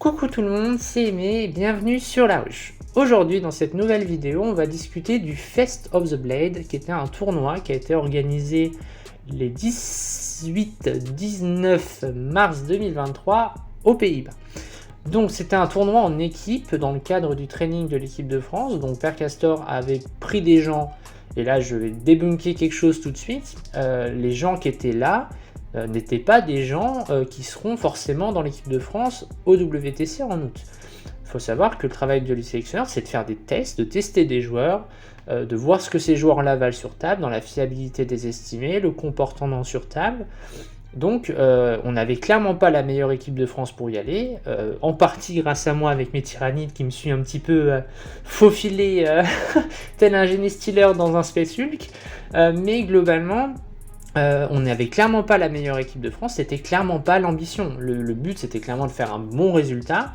Coucou tout le monde, c'est Aimé et bienvenue sur La Ruche. Aujourd'hui, dans cette nouvelle vidéo, on va discuter du Fest of the Blade, qui était un tournoi qui a été organisé les 18-19 mars 2023 aux Pays-Bas. Donc c'était un tournoi en équipe dans le cadre du training de l'équipe de France. Donc Père Castor avait pris des gens, et là je vais débunker quelque chose tout de suite, les gens qui étaient là n'étaient pas des gens qui seront forcément dans l'équipe de France au WTC en août. Il faut savoir que le travail de sélectionneur, c'est de faire des tests, de tester des joueurs, de voir ce que ces joueurs-là valent sur table, dans la fiabilité des estimés, le comportement sur table. Donc on n'avait clairement pas la meilleure équipe de France pour y aller, en partie grâce à moi avec mes tyrannides qui me suis un petit peu faufilé tel un génie stealer dans un Space Hulk, mais globalement on n'avait clairement pas la meilleure équipe de France, c'était clairement pas l'ambition. Le but c'était clairement de faire un bon résultat,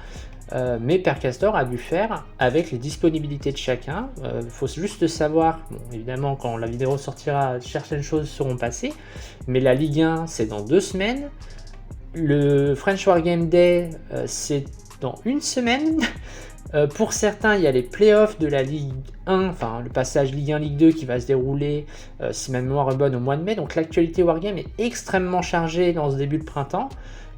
mais Père Castor a dû faire avec les disponibilités de chacun. Faut juste savoir, bon, évidemment quand la vidéo sortira, certaines choses seront passées, mais la Ligue 1 c'est dans 2 semaines, le French Wargame Day c'est dans 1 semaine. Pour certains, il y a les playoffs de la Ligue 1, enfin le passage Ligue 1, Ligue 2 qui va se dérouler, si ma mémoire est bonne, au mois de mai. Donc l'actualité Wargame est extrêmement chargée dans ce début de printemps.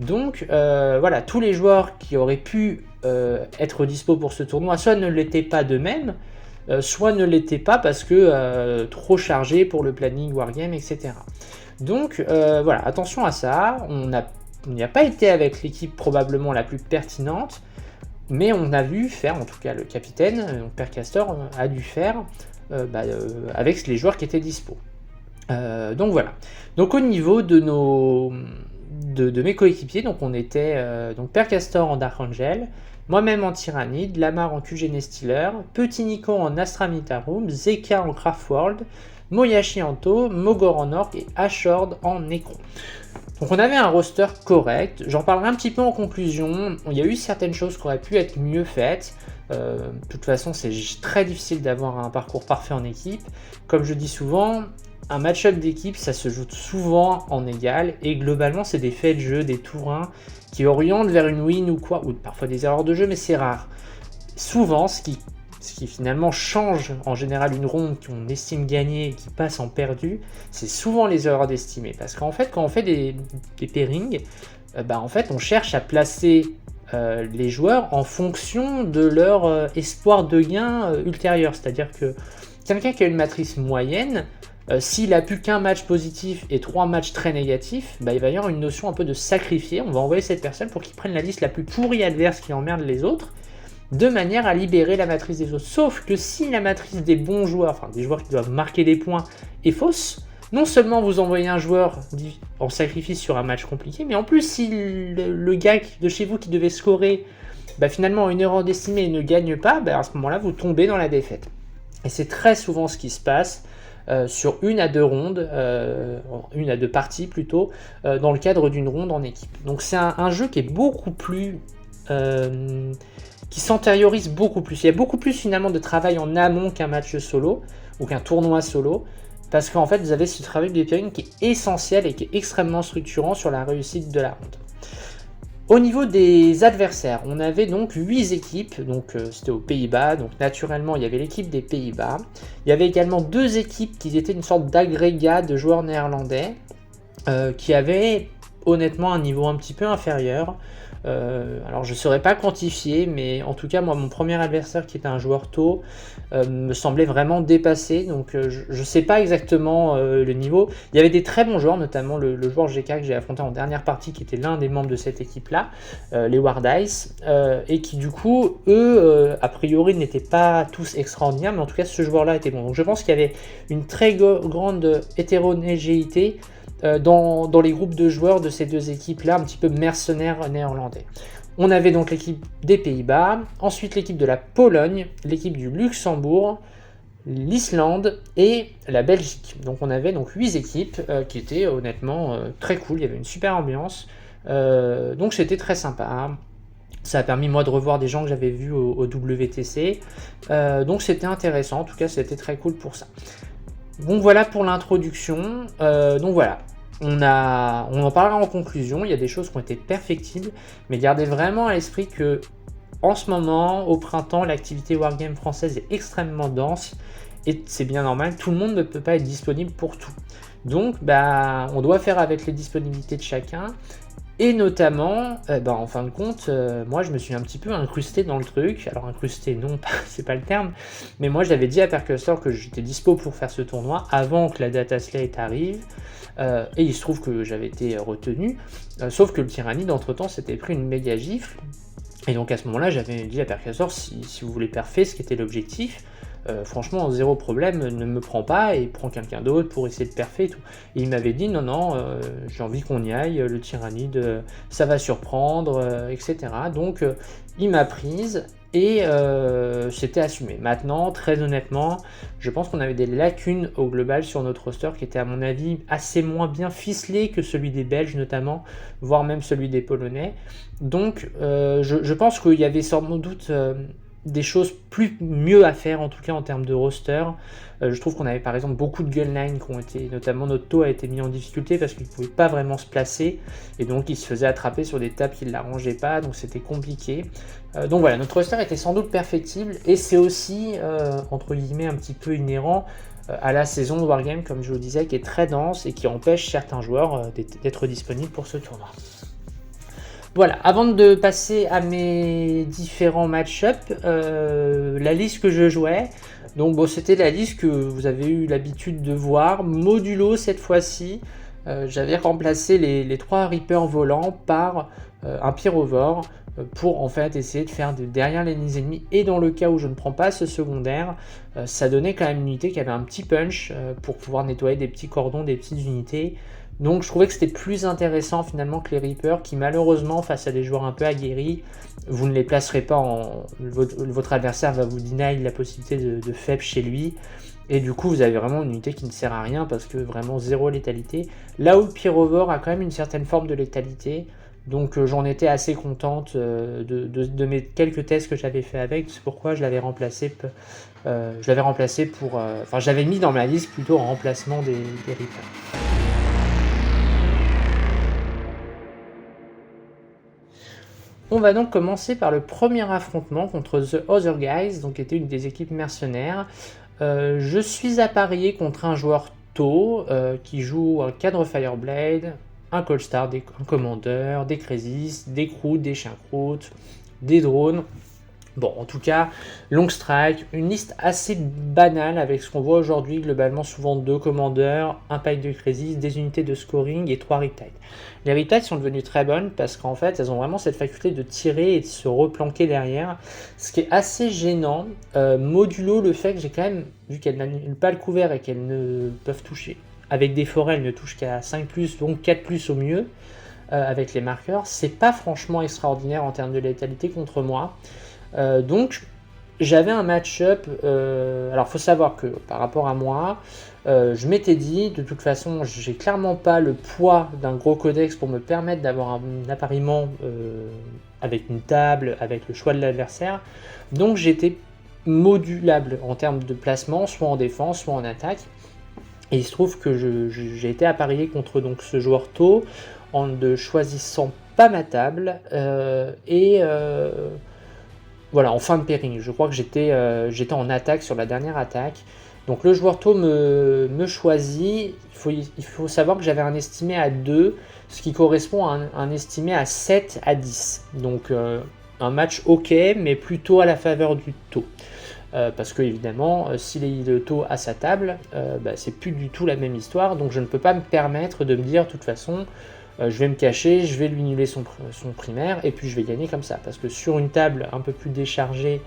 Donc voilà, tous les joueurs qui auraient pu être dispo pour ce tournoi, soit ne l'étaient pas d'eux-mêmes, soit ne l'étaient pas parce que trop chargés pour le planning Wargame, etc. Donc voilà, attention à ça, on n'y a pas été avec l'équipe probablement la plus pertinente, mais on a vu faire, en tout cas le capitaine, Père Castor, a dû faire avec les joueurs qui étaient dispo. Donc voilà. Donc au niveau de mes coéquipiers, donc on était donc Père Castor en Dark Angel, moi-même en Tyrannide, Lamar en QG Stealer, Petit Nico en Astramitarum, Zeka en Craftworld, Moyashi en Tau, Mogor en Orc et Ashord en Necron. Donc on avait un roster correct, j'en parlerai un petit peu en conclusion. Il y a eu certaines choses qui auraient pu être mieux faites. De toute façon c'est très difficile d'avoir un parcours parfait en équipe. Comme je dis souvent, un match-up d'équipe ça se joue souvent en égal, et globalement c'est des faits de jeu, des tours 1 qui orientent vers une win ou quoi, ou parfois des erreurs de jeu, mais c'est rare. Souvent ce qui finalement change en général une ronde qu'on estime gagnée et qui passe en perdu, c'est souvent les erreurs d'estimés. Parce qu'en fait, quand on fait des pairings, en fait, on cherche à placer les joueurs en fonction de leur espoir de gain ultérieur. C'est-à-dire que quelqu'un qui a une matrice moyenne, s'il a plus qu'un match positif et 3 matchs très négatifs, il va y avoir une notion un peu de sacrifier. On va envoyer cette personne pour qu'il prenne la liste la plus pourrie adverse qui emmerde les autres, de manière à libérer la matrice des autres. Sauf que si la matrice des bons joueurs, enfin des joueurs qui doivent marquer des points, est fausse, non seulement vous envoyez un joueur en sacrifice sur un match compliqué, mais en plus si le gars de chez vous qui devait scorer, finalement une erreur d'estimé ne gagne pas, à ce moment-là vous tombez dans la défaite. Et c'est très souvent ce qui se passe sur 1 à 2 rondes, 1 à 2 parties plutôt, dans le cadre d'une ronde en équipe. Donc c'est un jeu qui est beaucoup plus... qui s'antériorise beaucoup plus. Il y a beaucoup plus finalement de travail en amont qu'un match solo ou qu'un tournoi solo, parce qu'en fait vous avez ce travail de pairing qui est essentiel et qui est extrêmement structurant sur la réussite de la ronde. Au niveau des adversaires, on avait donc 8 équipes, donc c'était aux Pays-Bas, donc naturellement il y avait l'équipe des Pays-Bas, il y avait également 2 équipes qui étaient une sorte d'agrégat de joueurs néerlandais qui avaient honnêtement un niveau un petit peu inférieur. Alors je ne saurais pas quantifier, mais en tout cas moi mon premier adversaire qui était un joueur tôt me semblait vraiment dépassé, donc je ne sais pas exactement le niveau. Il y avait des très bons joueurs, notamment le joueur GK que j'ai affronté en dernière partie qui était l'un des membres de cette équipe là, les Wardice, et qui du coup eux a priori n'étaient pas tous extraordinaires, mais en tout cas ce joueur là était bon. Donc je pense qu'il y avait une très grande hétérogénéité dans les groupes de joueurs de ces 2 équipes-là, un petit peu mercenaires néerlandais. On avait donc l'équipe des Pays-Bas, ensuite l'équipe de la Pologne, l'équipe du Luxembourg, l'Islande et la Belgique. Donc on avait donc 8 équipes qui étaient honnêtement très cool, il y avait une super ambiance, donc c'était très sympa. Ça a permis moi de revoir des gens que j'avais vus au WTC, donc c'était intéressant, en tout cas c'était très cool pour ça. Bon voilà pour l'introduction, donc voilà. on en parlera en conclusion, il y a des choses qui ont été perfectibles, mais gardez vraiment à l'esprit que en ce moment, au printemps, l'activité Wargame française est extrêmement dense, et c'est bien normal, tout le monde ne peut pas être disponible pour tout. Donc on doit faire avec les disponibilités de chacun, et notamment, en fin de compte, moi je me suis un petit peu incrusté dans le truc. Alors incrusté, non, c'est pas le terme, mais moi j'avais dit à Percustor que j'étais dispo pour faire ce tournoi avant que la data slate arrive, et il se trouve que j'avais été retenu, sauf que le Tyrannide entre-temps s'était pris une méga gifle, et donc à ce moment-là j'avais dit à Percustor, si vous voulez perfer, ce qui était l'objectif, franchement, zéro problème, ne me prends pas et prends quelqu'un d'autre pour essayer de perfer et tout. Et il m'avait dit non, j'ai envie qu'on y aille, le Tyrannide, ça va surprendre, etc. Donc il m'a prise et c'était assumé. Maintenant, très honnêtement, je pense qu'on avait des lacunes au global sur notre roster qui était à mon avis assez moins bien ficelé que celui des Belges notamment, voire même celui des Polonais. Donc je pense qu'il y avait sans doute des choses mieux à faire en tout cas en termes de roster. Je trouve qu'on avait par exemple beaucoup de gunline qui ont été, notamment notre taux a été mis en difficulté parce qu'il ne pouvait pas vraiment se placer et donc il se faisait attraper sur des tables qui ne l'arrangeaient pas, donc c'était compliqué. Donc voilà, notre roster était sans doute perfectible et c'est aussi entre guillemets un petit peu inhérent à la saison de Wargame, comme je vous disais, qui est très dense et qui empêche certains joueurs d'être disponibles pour ce tournoi. Voilà, avant de passer à mes différents match-up, la liste que je jouais, donc c'était la liste que vous avez eu l'habitude de voir, modulo cette fois-ci, j'avais remplacé les 3 Reapers volants par un Pyrovore pour en fait essayer de faire derrière les lignes ennemies, et dans le cas où je ne prends pas ce secondaire, ça donnait quand même une unité qui avait un petit punch pour pouvoir nettoyer des petits cordons, des petites unités. Donc je trouvais que c'était plus intéressant finalement que les Reapers qui malheureusement face à des joueurs un peu aguerris, vous ne les placerez pas votre adversaire va vous deny la possibilité de faible chez lui, et du coup vous avez vraiment une unité qui ne sert à rien parce que vraiment zéro létalité. Là où le Pyrovore a quand même une certaine forme de létalité, donc j'en étais assez contente de mes quelques tests que j'avais fait avec, c'est pourquoi je l'avais remplacé pour... j'avais mis dans ma liste plutôt en remplacement des Reapers. On va donc commencer par le premier affrontement contre The Other Guys, donc qui était une des équipes mercenaires. Je suis apparié contre un joueur tôt qui joue un cadre Fireblade, un Cold-Star, un commandeur, des Crisis, des Croûtes, des chiens croûtes, des drones. Bon, en tout cas, long strike, une liste assez banale avec ce qu'on voit aujourd'hui, globalement souvent 2 commandeurs, un pack de Crisis, des unités de scoring et 3 Riptide. Les Riptide sont devenues très bonnes parce qu'en fait, elles ont vraiment cette faculté de tirer et de se replanquer derrière, ce qui est assez gênant, modulo le fait que j'ai quand même, vu qu'elles n'annulent pas le couvert et qu'elles ne peuvent toucher, avec des forêts, elles ne touchent qu'à 5+, donc 4+, au mieux, avec les marqueurs, c'est pas franchement extraordinaire en termes de létalité contre moi. Donc j'avais un match-up, alors faut savoir que par rapport à moi, je m'étais dit, de toute façon j'ai clairement pas le poids d'un gros codex pour me permettre d'avoir un appariement avec une table, avec le choix de l'adversaire, donc j'étais modulable en termes de placement, soit en défense, soit en attaque, et il se trouve que j'ai été apparié contre donc, ce joueur tôt, en ne choisissant pas ma table, voilà, en fin de pairing, je crois que j'étais en attaque sur la dernière attaque. Donc le joueur tôt me choisit. Il faut savoir que j'avais un estimé à 2, ce qui correspond à un estimé à 7 à 10. Donc un match ok, mais plutôt à la faveur du taux. Parce que évidemment, s'il est de taux à sa table, c'est plus du tout la même histoire. Donc je ne peux pas me permettre de me dire, de toute façon, je vais me cacher, je vais lui annuler son primaire et puis je vais gagner comme ça. Parce que sur une table un peu plus déchargée,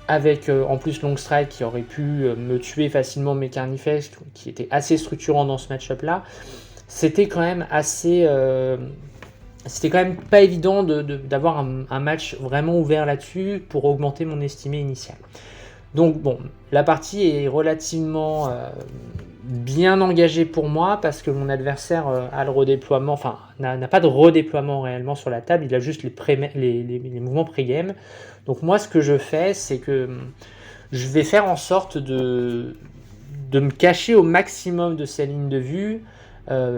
avec en plus Long Strike qui aurait pu me tuer facilement mes Carnifex, qui était assez structurant dans ce match-up là, c'était quand même assez... c'était quand même pas évident d'avoir un match vraiment ouvert là-dessus pour augmenter mon estimé initial. Donc bon, la partie est relativement bien engagée pour moi parce que mon adversaire a le redéploiement, enfin n'a pas de redéploiement réellement sur la table, il a juste les mouvements pré-game. Donc moi ce que je fais, c'est que je vais faire en sorte de me cacher au maximum de sa ligne de vue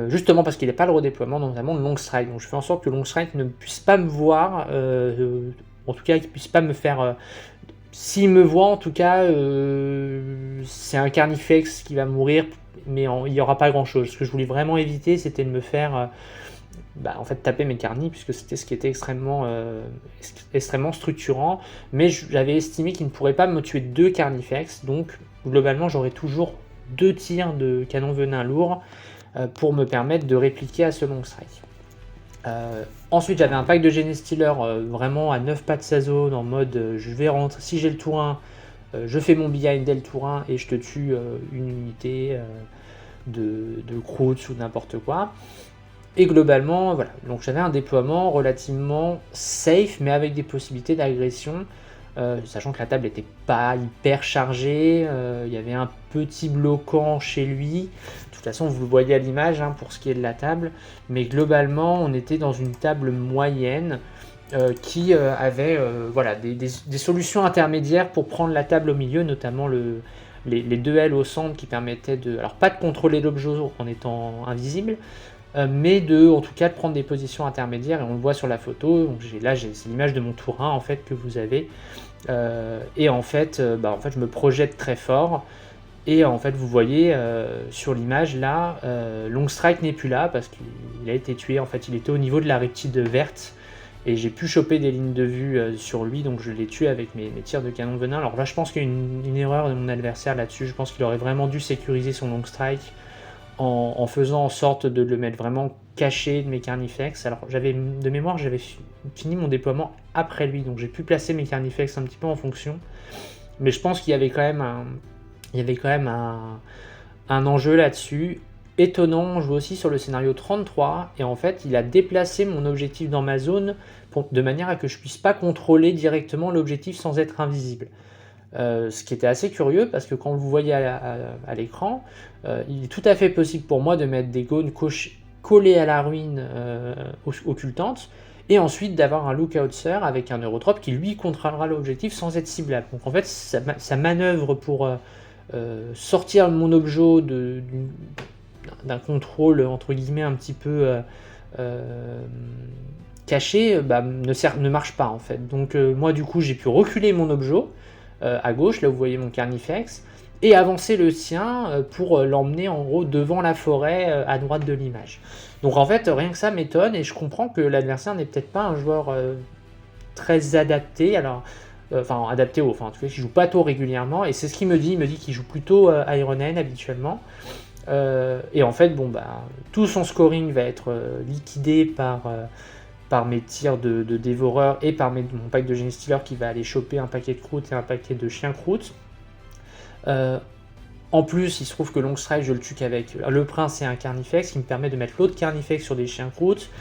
justement parce qu'il n'est pas le redéploiement, notamment le long strike. Donc je fais en sorte que le long strike ne puisse pas me voir, en tout cas qu'il ne puisse pas me faire... s'il me voit, en tout cas, c'est un Carnifex qui va mourir, mais il n'y aura pas grand-chose. Ce que je voulais vraiment éviter, c'était de me faire... en fait, taper mes carnis, puisque c'était ce qui était extrêmement structurant. Mais j'avais estimé qu'il ne pourrait pas me tuer 2 Carnifex, donc globalement, j'aurais toujours 2 tirs de canon venin lourd pour me permettre de répliquer à ce long strike. Ensuite, j'avais un pack de Genestealer vraiment à 9 pas de sa zone, en mode je vais rentrer, si j'ai le tour 1, je fais mon behind dès le tour 1 et je te tue une unité de Kroots ou n'importe quoi. Et globalement, voilà, donc j'avais un déploiement relativement safe, mais avec des possibilités d'agression, sachant que la table n'était pas hyper chargée, il y avait un petit bloquant chez lui. De toute façon, vous le voyez à l'image hein, pour ce qui est de la table, mais globalement, on était dans une table moyenne qui avait voilà, des solutions intermédiaires pour prendre la table au milieu, notamment les 2 L au centre qui permettaient de, alors pas de contrôler l'objet en étant invisible, mais en tout cas de prendre des positions intermédiaires, et on le voit sur la photo. Donc c'est l'image de mon tour 1 en fait que vous avez, et en fait, je me projette très fort, et en fait vous voyez sur l'image là, Long Strike n'est plus là parce qu'il a été tué. En fait, il était au niveau de la riptide verte, et j'ai pu choper des lignes de vue sur lui, donc je l'ai tué avec mes tirs de canon de venin. Alors là, je pense qu'il y a une erreur de mon adversaire là-dessus. Je pense qu'il aurait vraiment dû sécuriser son Long Strike en faisant en sorte de le mettre vraiment caché de mes Carnifex. Alors de mémoire, j'avais fini mon déploiement après lui, donc j'ai pu placer mes Carnifex un petit peu en fonction, mais je pense qu'il y avait quand même un enjeu là-dessus. Étonnant, on joue aussi sur le scénario 33, et en fait il a déplacé mon objectif dans ma zone de manière à que je puisse pas contrôler directement l'objectif sans être invisible. Ce qui était assez curieux, parce que quand vous voyez à l'écran, il est tout à fait possible pour moi de mettre des gones collés à la ruine occultante, et ensuite d'avoir un lookout sir avec un neurotrope qui lui contrôlera l'objectif sans être ciblable. Donc en fait, sa manœuvre pour sortir mon objet d'un contrôle entre guillemets un petit peu caché ne marche pas en fait. Donc moi du coup j'ai pu reculer mon objet à gauche, là vous voyez mon Carnifex, et avancer le sien pour l'emmener en gros devant la forêt à droite de l'image. Donc en fait rien que ça m'étonne, et je comprends que l'adversaire n'est peut-être pas un joueur très adapté, adapté en tout cas il joue pas tôt régulièrement, et c'est ce qu'il me dit, qu'il joue plutôt Iron Hand habituellement. Et en fait tout son scoring va être liquidé par mes tirs de dévoreur et par mon pack de Genestealer qui va aller choper un paquet de croûtes et un paquet de chiens croûtes. En plus, il se trouve que Long Strike, je le tue qu'avec le prince et un Carnifex, qui me permet de mettre l'autre Carnifex sur des chiens croûtes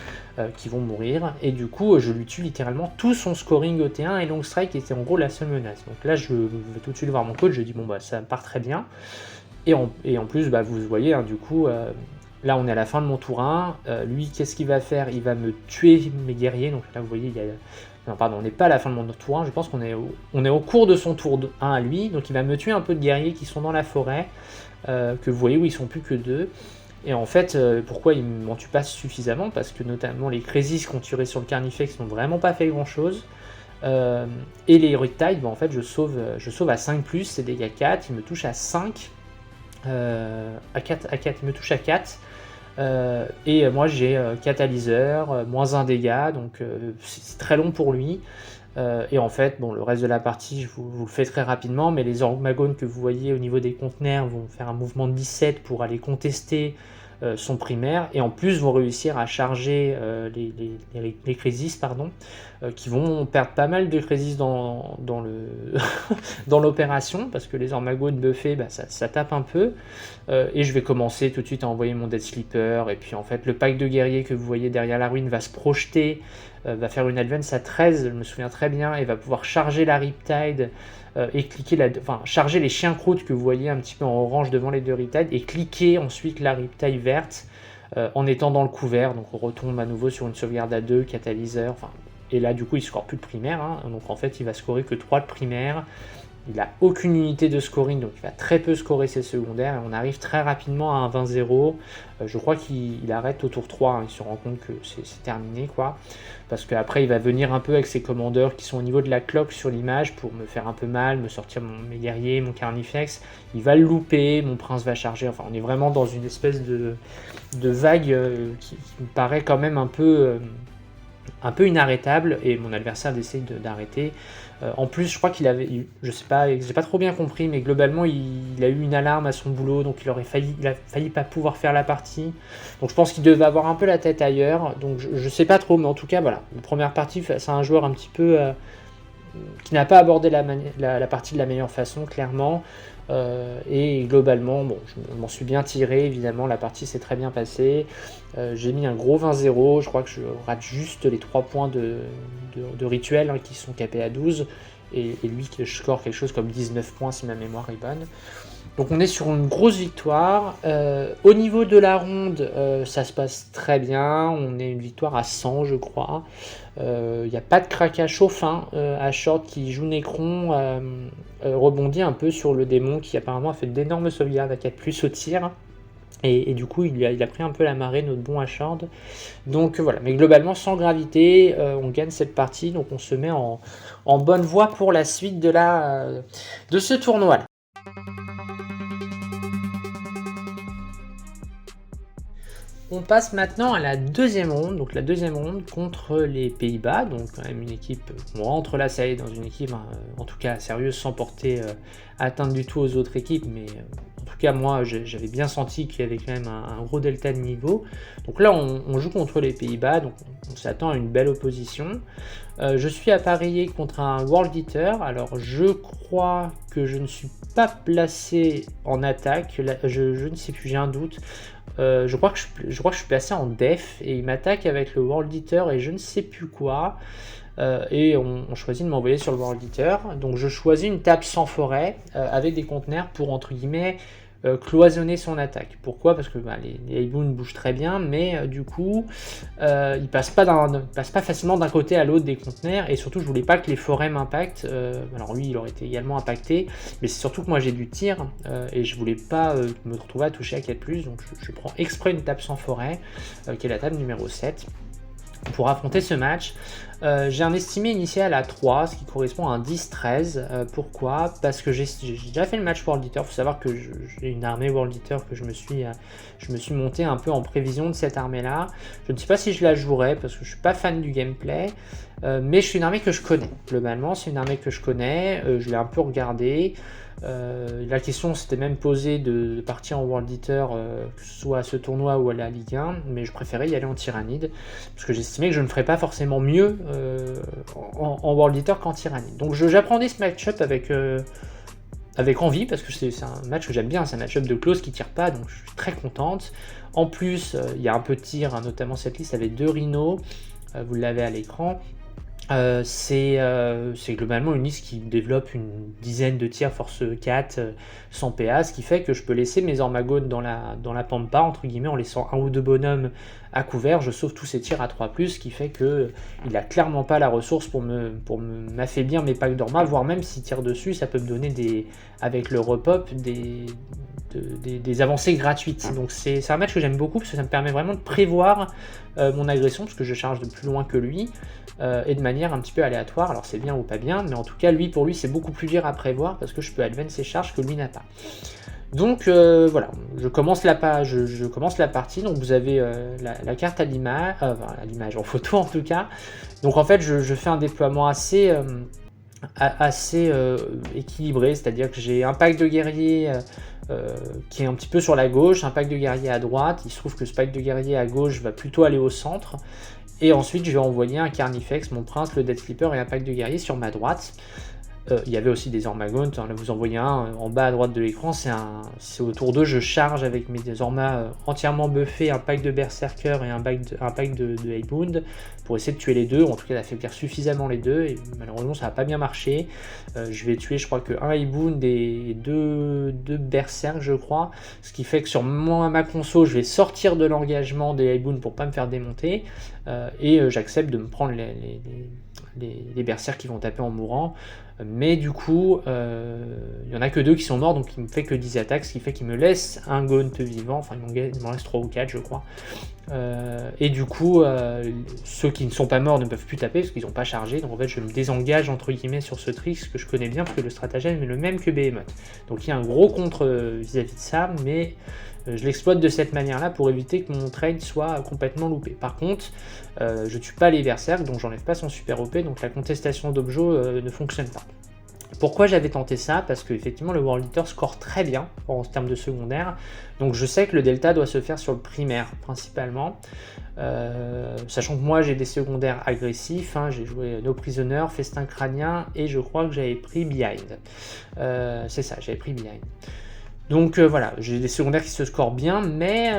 qui vont mourir. Et du coup, je lui tue littéralement tout son scoring au T1, et Long Strike était en gros la seule menace. Donc là, je vais tout de suite voir mon coach, je dis ça part très bien. Et en plus, vous voyez, du coup... là, on est à la fin de mon tour 1. Lui, qu'est-ce qu'il va faire? Il va me tuer mes guerriers. Donc là, vous voyez, on n'est pas à la fin de mon tour 1. Je pense qu'on est au cours de son tour 1 à lui. Donc il va me tuer un peu de guerriers qui sont dans la forêt, que vous voyez où ils sont plus que 2. Et en fait, pourquoi il m'en tue pas suffisamment? Parce que notamment les Crisis qu'on tiré sur le Carnifex n'ont vraiment pas fait grand-chose. Et les Riptide, en fait, je sauve à 5+, c'est dégâts 4. Il me touche à 5. À 4, il me touche à 4. Et moi j'ai catalyseur, moins 1 dégât, donc c'est très long pour lui. Et en fait, le reste de la partie, je vous le fais très rapidement, mais les Ormagones que vous voyez au niveau des conteneurs vont faire un mouvement de 17 pour aller contester son primaire, et en plus vont réussir à charger les Crisis, qui vont perdre pas mal de Crisis dans l'opération, parce que les Ormagones buffés, ça tape un peu. Et je vais commencer tout de suite à envoyer mon Dead Sleeper, et puis en fait le pack de guerriers que vous voyez derrière la ruine va se projeter, va faire une advance à 13, je me souviens très bien, et va pouvoir charger la Riptide, et charger les chiens croûtes que vous voyez un petit peu en orange devant les 2 Riptide, et cliquer ensuite la Riptide verte en étant dans le couvert. Donc on retombe à nouveau sur une sauvegarde à 2, catalyseur, et là du coup il score plus de primaire, donc en fait il va scorer que 3 de primaire, il a aucune unité de scoring, donc il va très peu scorer ses secondaires, et on arrive très rapidement à un 20-0. Je crois qu'il arrête au tour 3, hein, il se rend compte que c'est terminé, quoi. Parce qu'après, il va venir un peu avec ses commandeurs qui sont au niveau de la cloque sur l'image pour me faire un peu mal, me sortir mes guerriers, mon carnifex. Il va le louper, mon prince va charger. Enfin, on est vraiment dans une espèce de vague qui me paraît quand même un peu inarrêtable, et mon adversaire essaye d'arrêter. En plus, je crois qu'il avait, je sais pas, j'ai pas trop bien compris, mais globalement, il a eu une alarme à son boulot, donc il a failli pas pouvoir faire la partie. Donc je pense qu'il devait avoir un peu la tête ailleurs. Donc je sais pas trop, mais en tout cas, voilà, une première partie face à un joueur un petit peu qui n'a pas abordé la partie de la meilleure façon, clairement. Et globalement, bon, je m'en suis bien tiré, évidemment, la partie s'est très bien passée. J'ai mis un gros 20-0, je crois que je rate juste les 3 points de rituel, hein, qui sont capés à 12, et lui que je score quelque chose comme 19 points si ma mémoire est bonne. Donc on est sur une grosse victoire. Au niveau de la ronde, ça se passe très bien, on est une victoire à 100, je crois. Il n'y a pas de craquage chauffe, hein. Ashord qui joue Necron rebondit un peu sur le démon qui apparemment a fait d'énormes sauvegardes à 4+ au tir. Et du coup, il a pris un peu la marée, notre bon Ashord. Donc voilà, mais globalement, sans gravité, on gagne cette partie. Donc on se met en bonne voie pour la suite de ce tournoi-là. On passe maintenant à la deuxième ronde, donc la deuxième ronde contre les Pays-Bas, donc quand même une équipe, on rentre là, ça y est, dans une équipe en tout cas sérieuse, sans porter atteinte du tout aux autres équipes, mais en tout cas moi j'avais bien senti qu'il y avait quand même un gros delta de niveau. Donc là on joue contre les Pays-Bas, donc on s'attend à une belle opposition. Je suis appareillé contre un World Eater, alors je crois que je ne suis pas placé en attaque, là, je ne sais plus, j'ai un doute. Je crois que je suis placé en def et il m'attaque avec le World Eater et je ne sais plus quoi. Et on choisit de m'envoyer sur le World Eater. Donc je choisis une table sans forêt avec des conteneurs pour, entre guillemets, cloisonner son attaque. Pourquoi? Parce que les Hayboon bougent très bien, mais du coup, ils passent pas facilement d'un côté à l'autre des conteneurs, et surtout, je voulais pas que les forêts m'impactent. Alors lui, il aurait été également impacté, mais c'est surtout que moi, j'ai du tir, et je voulais pas me retrouver à toucher à 4+, donc je prends exprès une table sans forêt, qui est la table numéro 7. Pour affronter ce match. J'ai un estimé initial à 3, ce qui correspond à un 10-13. Pourquoi? Parce que j'ai déjà fait le match World Eater. Il faut savoir que j'ai une armée World Eater que je me suis monté un peu en prévision de cette armée-là. Je ne sais pas si je la jouerai parce que je ne suis pas fan du gameplay. Mais je suis une armée que je connais. Globalement, c'est une armée que je connais. Je l'ai un peu regardée. La question s'était même posée de partir en World Eater, que ce soit à ce tournoi ou à la Ligue 1, mais je préférais y aller en Tyrannide, parce que j'estimais que je ne ferais pas forcément mieux en World Eater qu'en Tyrannide. Donc j'apprenais ce match-up avec envie, parce que c'est un match que j'aime bien, c'est un match-up de close qui tire pas, donc je suis très contente. En plus, il y a un peu de tir, hein, notamment cette liste avec 2 rhinos, vous l'avez à l'écran. C'est globalement une liste qui développe une dizaine de tirs force 4 sans PA, ce qui fait que je peux laisser mes ormagones dans la pampa, entre guillemets, en laissant un ou deux bonhommes à couvert. Je sauve tous ces tirs à 3+, ce qui fait que il a clairement pas la ressource pour m'affaiblir mes packs d'orma, voire même s'il tire dessus, ça peut me donner avec le repop des avancées gratuites. Donc c'est un match que j'aime beaucoup parce que ça me permet vraiment de prévoir mon agression, parce que je charge de plus loin que lui, et de manière un petit peu aléatoire. Alors c'est bien ou pas bien, mais en tout cas pour lui c'est beaucoup plus dur à prévoir parce que je peux advance ses charges que lui n'a pas. Donc voilà, je commence la partie. Donc vous avez la carte à l'image, en photo en tout cas. Donc en fait je fais un déploiement assez équilibré, c'est-à-dire que j'ai un pack de guerriers qui est un petit peu sur la gauche, un pack de guerriers à droite. Il se trouve que ce pack de guerriers à gauche va plutôt aller au centre, et ensuite je vais envoyer un Carnifex, mon prince, le Death Sleeper et un pack de guerriers sur ma droite. Il y avait aussi des Ormagaunt, hein, là vous en voyez un en bas à droite de l'écran, c'est au tour 2, je charge avec mes Ormas entièrement buffés, un pack de Berserker et un pack de Haybound, pour essayer de tuer les deux, ou en tout cas d'affaiblir suffisamment les deux, et malheureusement ça n'a pas bien marché. Je vais tuer je crois que un Haybound et deux Berserk je crois, ce qui fait que sur ma conso je vais sortir de l'engagement des Haybound pour pas me faire démonter, et j'accepte de me prendre les berserks qui vont taper en mourant. Mais du coup, il n'y en a que 2 qui sont morts, donc il me fait que 10 attaques, ce qui fait qu'il me laisse un gaunt vivant, enfin il m'en reste 3 ou 4 je crois. Et du coup, ceux qui ne sont pas morts ne peuvent plus taper parce qu'ils n'ont pas chargé, donc en fait je me désengage entre guillemets sur ce trick que je connais bien parce que le stratagème est le même que Behemoth. Donc il y a un gros contre vis-à-vis de ça, mais je l'exploite de cette manière-là pour éviter que mon trade soit complètement loupé. Par contre, je tue pas les berserks, donc j'enlève pas son super OP, donc la contestation d'Objo ne fonctionne pas. Pourquoi j'avais tenté ça? Parce qu'effectivement le World Eater score très bien en termes de secondaire, donc je sais que le delta doit se faire sur le primaire principalement, sachant que moi j'ai des secondaires agressifs, hein, j'ai joué No Prisoner, Festin Crânien, et je crois que j'avais pris Behind. C'est ça, j'avais pris Behind. Donc voilà, j'ai des secondaires qui se scorent bien, mais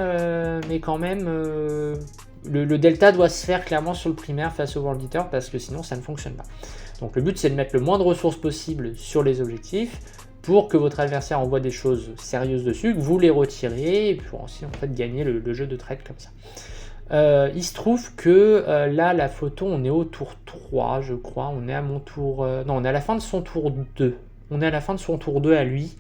quand même, le delta doit se faire clairement sur le primaire face au World Eater, parce que sinon ça ne fonctionne pas. Donc le but c'est de mettre le moins de ressources possible sur les objectifs, pour que votre adversaire envoie des choses sérieuses dessus, que vous les retirez, et pour aussi en fait gagner le jeu de trade comme ça. Il se trouve que là, la photo, on est au tour 3, je crois, on est à mon tour... non, on est à la fin de son tour 2. On est à la fin de son tour 2 à lui.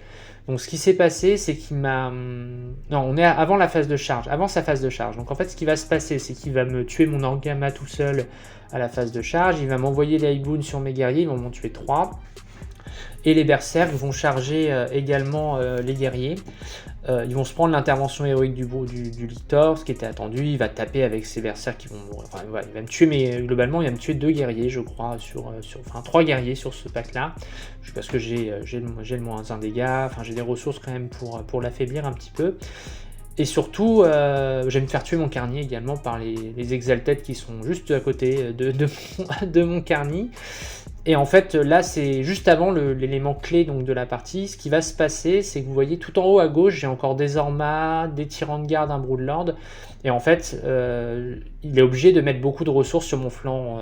Donc ce qui s'est passé, c'est qu'il m'a... Non, on est avant la phase de charge, avant sa phase de charge. Donc en fait, ce qui va se passer, c'est qu'il va me tuer mon Orgama tout seul à la phase de charge. Il va m'envoyer les Highboon sur mes guerriers, ils vont m'en tuer 3. Et les berserks vont charger également les guerriers. Ils vont se prendre l'intervention héroïque du lictor, ce qui était attendu. Il va taper avec ses berserks qui vont mourir. Enfin, voilà, il va me tuer, mais globalement, il va me tuer 2 guerriers, je crois, enfin 3 guerriers sur ce pack-là. Parce que j'ai le moins 1 dégâts, enfin j'ai des ressources quand même pour l'affaiblir un petit peu. Et surtout, je vais me faire tuer mon Carni également par les Exalted qui sont juste à côté de mon Carni. Et en fait, là, c'est juste avant l'élément clé donc, de la partie. Ce qui va se passer, c'est que vous voyez tout en haut à gauche, j'ai encore des Ormas, des tyrans de garde, un Broodlord. Et en fait, il est obligé de mettre beaucoup de ressources sur mon flanc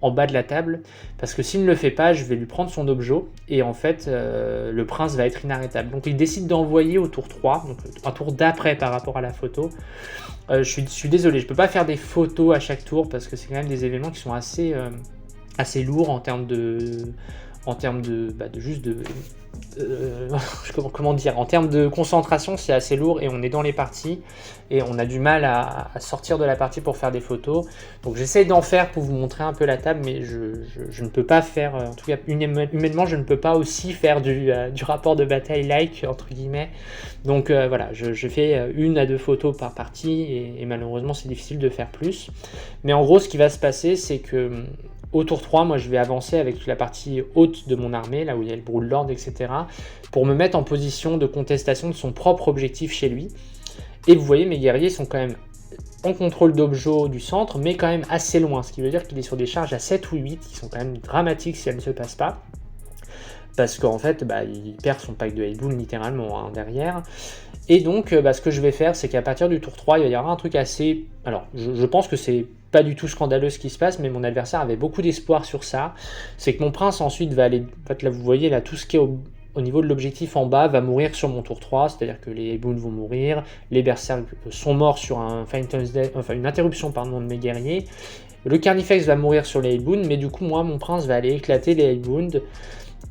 en bas de la table. Parce que s'il ne le fait pas, je vais lui prendre son objo. Et en fait, le prince va être inarrêtable. Donc il décide d'envoyer au tour 3, donc un tour d'après par rapport à la photo. Je suis désolé, je ne peux pas faire des photos à chaque tour parce que c'est quand même des événements qui sont assez lourd en termes de comment dire, en termes de concentration, c'est assez lourd et on est dans les parties et on a du mal à sortir de la partie pour faire des photos. Donc j'essaie d'en faire pour vous montrer un peu la table, mais je ne peux pas faire, en tout cas humainement, je ne peux pas aussi faire du rapport de bataille like entre guillemets. Donc voilà, je fais 1 à 2 photos par partie et malheureusement c'est difficile de faire plus. Mais en gros, ce qui va se passer, c'est que au tour 3, moi je vais avancer avec la partie haute de mon armée, là où il y a le Broodlord, etc. pour me mettre en position de contestation de son propre objectif chez lui. Et vous voyez, mes guerriers sont quand même en contrôle d'Objo du centre, mais quand même assez loin, ce qui veut dire qu'il est sur des charges à 7 ou 8, qui sont quand même dramatiques si elles ne se passent pas. Parce qu'en fait, il perd son pack de Highboon littéralement derrière. Et donc, ce que je vais faire, c'est qu'à partir du tour 3, il y aura un truc assez... Alors, je pense que c'est pas du tout scandaleux ce qui se passe, mais mon adversaire avait beaucoup d'espoir sur ça. C'est que mon prince ensuite va aller... En fait, là, vous voyez, là, tout ce qui est au niveau de l'objectif en bas va mourir sur mon tour 3, c'est-à-dire que les Highboon vont mourir, les berserks sont morts sur un Phantom's Death, enfin une interruption de mes guerriers. Le Carnifex va mourir sur les Highboon, mais du coup, moi, mon prince va aller éclater les Highboon.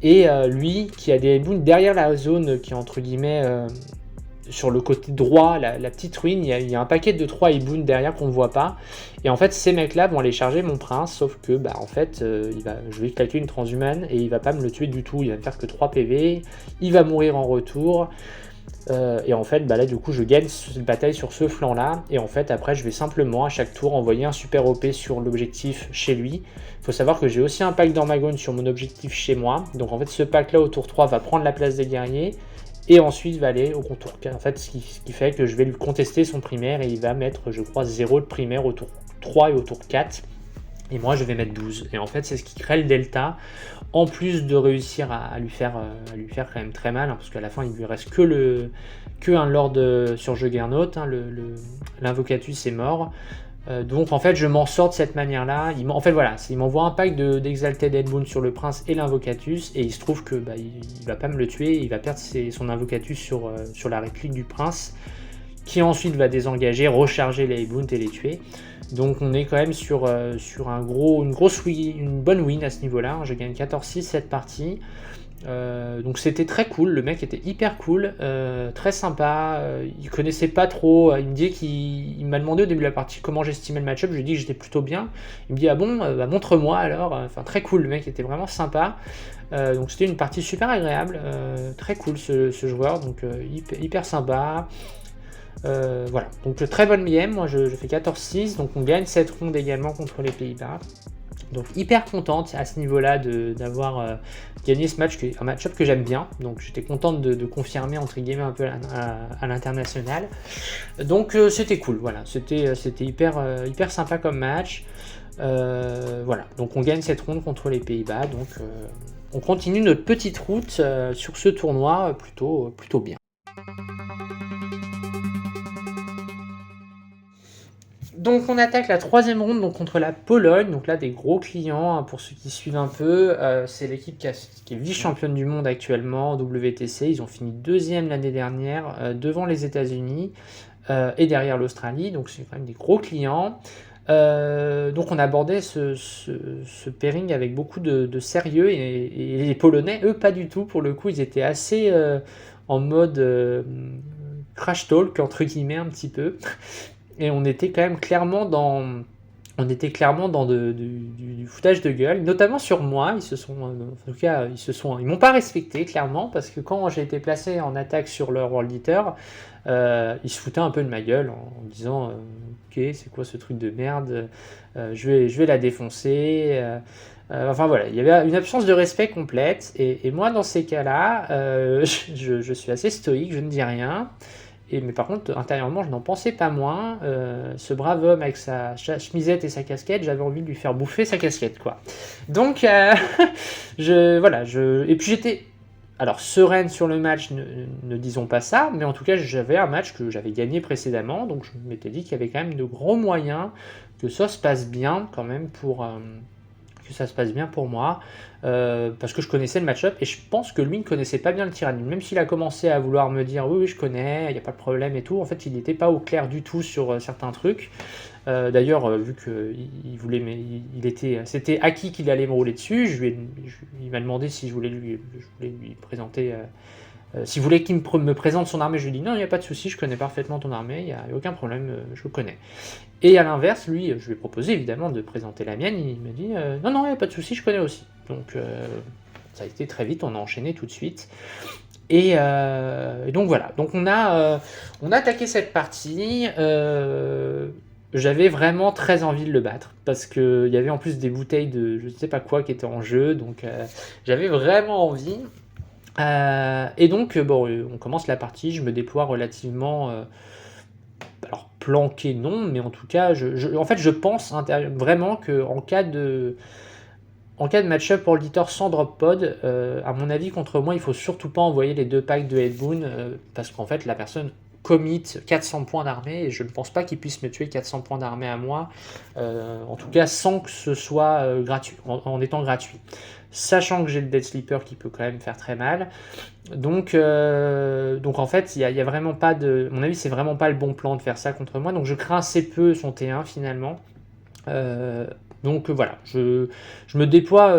Et lui, qui a des Highboon derrière la zone qui est entre guillemets sur le côté droit, la petite ruine, il y a un paquet de 3 Highboon derrière qu'on ne voit pas. Et en fait, ces mecs-là vont aller charger mon prince, sauf que en fait, je vais claquer une transhumane et il va pas me le tuer du tout. Il va me faire que 3 PV, il va mourir en retour. Et en fait, là du coup, je gagne cette bataille sur ce flanc-là. Et en fait, après, je vais simplement à chaque tour envoyer un super OP sur l'objectif chez lui. Il faut savoir que j'ai aussi un pack d'Ormagone sur mon objectif chez moi. Donc en fait, ce pack-là au tour 3 va prendre la place des guerriers. Et ensuite va aller au tour 4. En fait, ce qui fait que je vais lui contester son primaire et il va mettre, je crois, 0 de primaire au tour 3 et au tour 4. Et moi, je vais mettre 12. Et en fait, c'est ce qui crée le delta. En plus de réussir à lui faire quand même très mal, parce qu'à la fin, il lui reste que un Lord sur Juggernaut. L'Invocatus est mort. Donc en fait, je m'en sors de cette manière-là. En fait, voilà, il m'envoie un pack d'Exalted Highboon sur le Prince et l'Invocatus, et il se trouve que il va pas me le tuer, il va perdre son Invocatus sur la réplique du Prince, qui ensuite va désengager, recharger les Boons et les tuer. Donc on est quand même sur une bonne win à ce niveau-là. Je gagne 14-6 cette partie. Donc c'était très cool, le mec était hyper cool, très sympa, il connaissait pas trop, il me dit il m'a demandé au début de la partie comment j'estimais le match-up, je lui ai dit que j'étais plutôt bien, il me dit ah bon, bah montre-moi alors, enfin très cool, le mec était vraiment sympa, donc c'était une partie super agréable, très cool ce joueur, donc hyper sympa. Voilà, donc très bonne BM, moi je fais 14-6, donc on gagne cette ronde également contre les Pays-Bas. Donc hyper contente à ce niveau-là d'avoir gagné ce match, un match-up que j'aime bien. Donc j'étais contente de confirmer entre guillemets un peu à l'international. Donc c'était cool, voilà, c'était hyper sympa comme match. Voilà, donc on gagne cette ronde contre les Pays-Bas. Donc on continue notre petite route sur ce tournoi plutôt bien. Donc on attaque la troisième ronde donc contre la Pologne, donc là des gros clients hein, pour ceux qui suivent un peu, c'est l'équipe qui est vice-championne du monde actuellement, WTC, ils ont fini deuxième l'année dernière devant les États-Unis et derrière l'Australie, donc c'est quand même des gros clients. Donc on abordait ce pairing avec beaucoup de sérieux et les Polonais, eux pas du tout, pour le coup ils étaient assez en mode crash talk entre guillemets un petit peu. Et on était quand même clairement dans du foutage de gueule, notamment sur moi. Ils m'ont pas respecté clairement parce que quand j'ai été placé en attaque sur leur World Eater, ils se foutaient un peu de ma gueule en disant ok, c'est quoi ce truc de merde, je vais la défoncer. Enfin voilà, il y avait une absence de respect complète et moi dans ces cas-là, je suis assez stoïque, je ne dis rien. Mais par contre, intérieurement, je n'en pensais pas moins. Ce brave homme avec sa chemisette et sa casquette, j'avais envie de lui faire bouffer sa casquette, quoi. Donc, et puis j'étais, alors sereine sur le match, ne disons pas ça, mais en tout cas, j'avais un match que j'avais gagné précédemment, donc je m'étais dit qu'il y avait quand même de gros moyens que ça se passe bien quand même que ça se passe bien pour moi, parce que je connaissais le match-up et je pense que lui ne connaissait pas bien le Tyranny. Même s'il a commencé à vouloir me dire oui je connais, il n'y a pas de problème et tout, en fait il n'était pas au clair du tout sur certains trucs. D'ailleurs, vu qu'il voulait, c'était acquis qu'il allait me rouler dessus, il m'a demandé si je voulais lui présenter. S'il voulait qu'il me présente son armée, je lui ai dit non, il n'y a pas de souci, je connais parfaitement ton armée, il n'y a aucun problème, je le connais. Et à l'inverse, lui, je lui ai proposé évidemment de présenter la mienne, il m'a dit non, il n'y a pas de souci, je connais aussi. Donc ça a été très vite, on a enchaîné tout de suite. Et donc voilà, donc on a attaqué cette partie. J'avais vraiment très envie de le battre parce qu'il y avait en plus des bouteilles de je ne sais pas quoi qui étaient en jeu, donc j'avais vraiment envie. Et donc, on commence la partie, je me déploie relativement, alors planqué non, mais en tout cas, en fait, je pense vraiment qu'en cas de match-up pour l'auditeur sans drop pod, à mon avis, contre moi, il faut surtout pas envoyer les 2 packs de Headboon, parce qu'en fait, la personne commit 400 points d'armée, et je ne pense pas qu'il puisse me tuer 400 points d'armée à moi, en tout cas sans que ce soit gratuit, en étant gratuit. Sachant que j'ai le Dead Sleeper qui peut quand même faire très mal. Donc en fait, il y a vraiment pas de... À mon avis, c'est vraiment pas le bon plan de faire ça contre moi. Donc je crains assez peu son T1 finalement. Donc voilà, je me déploie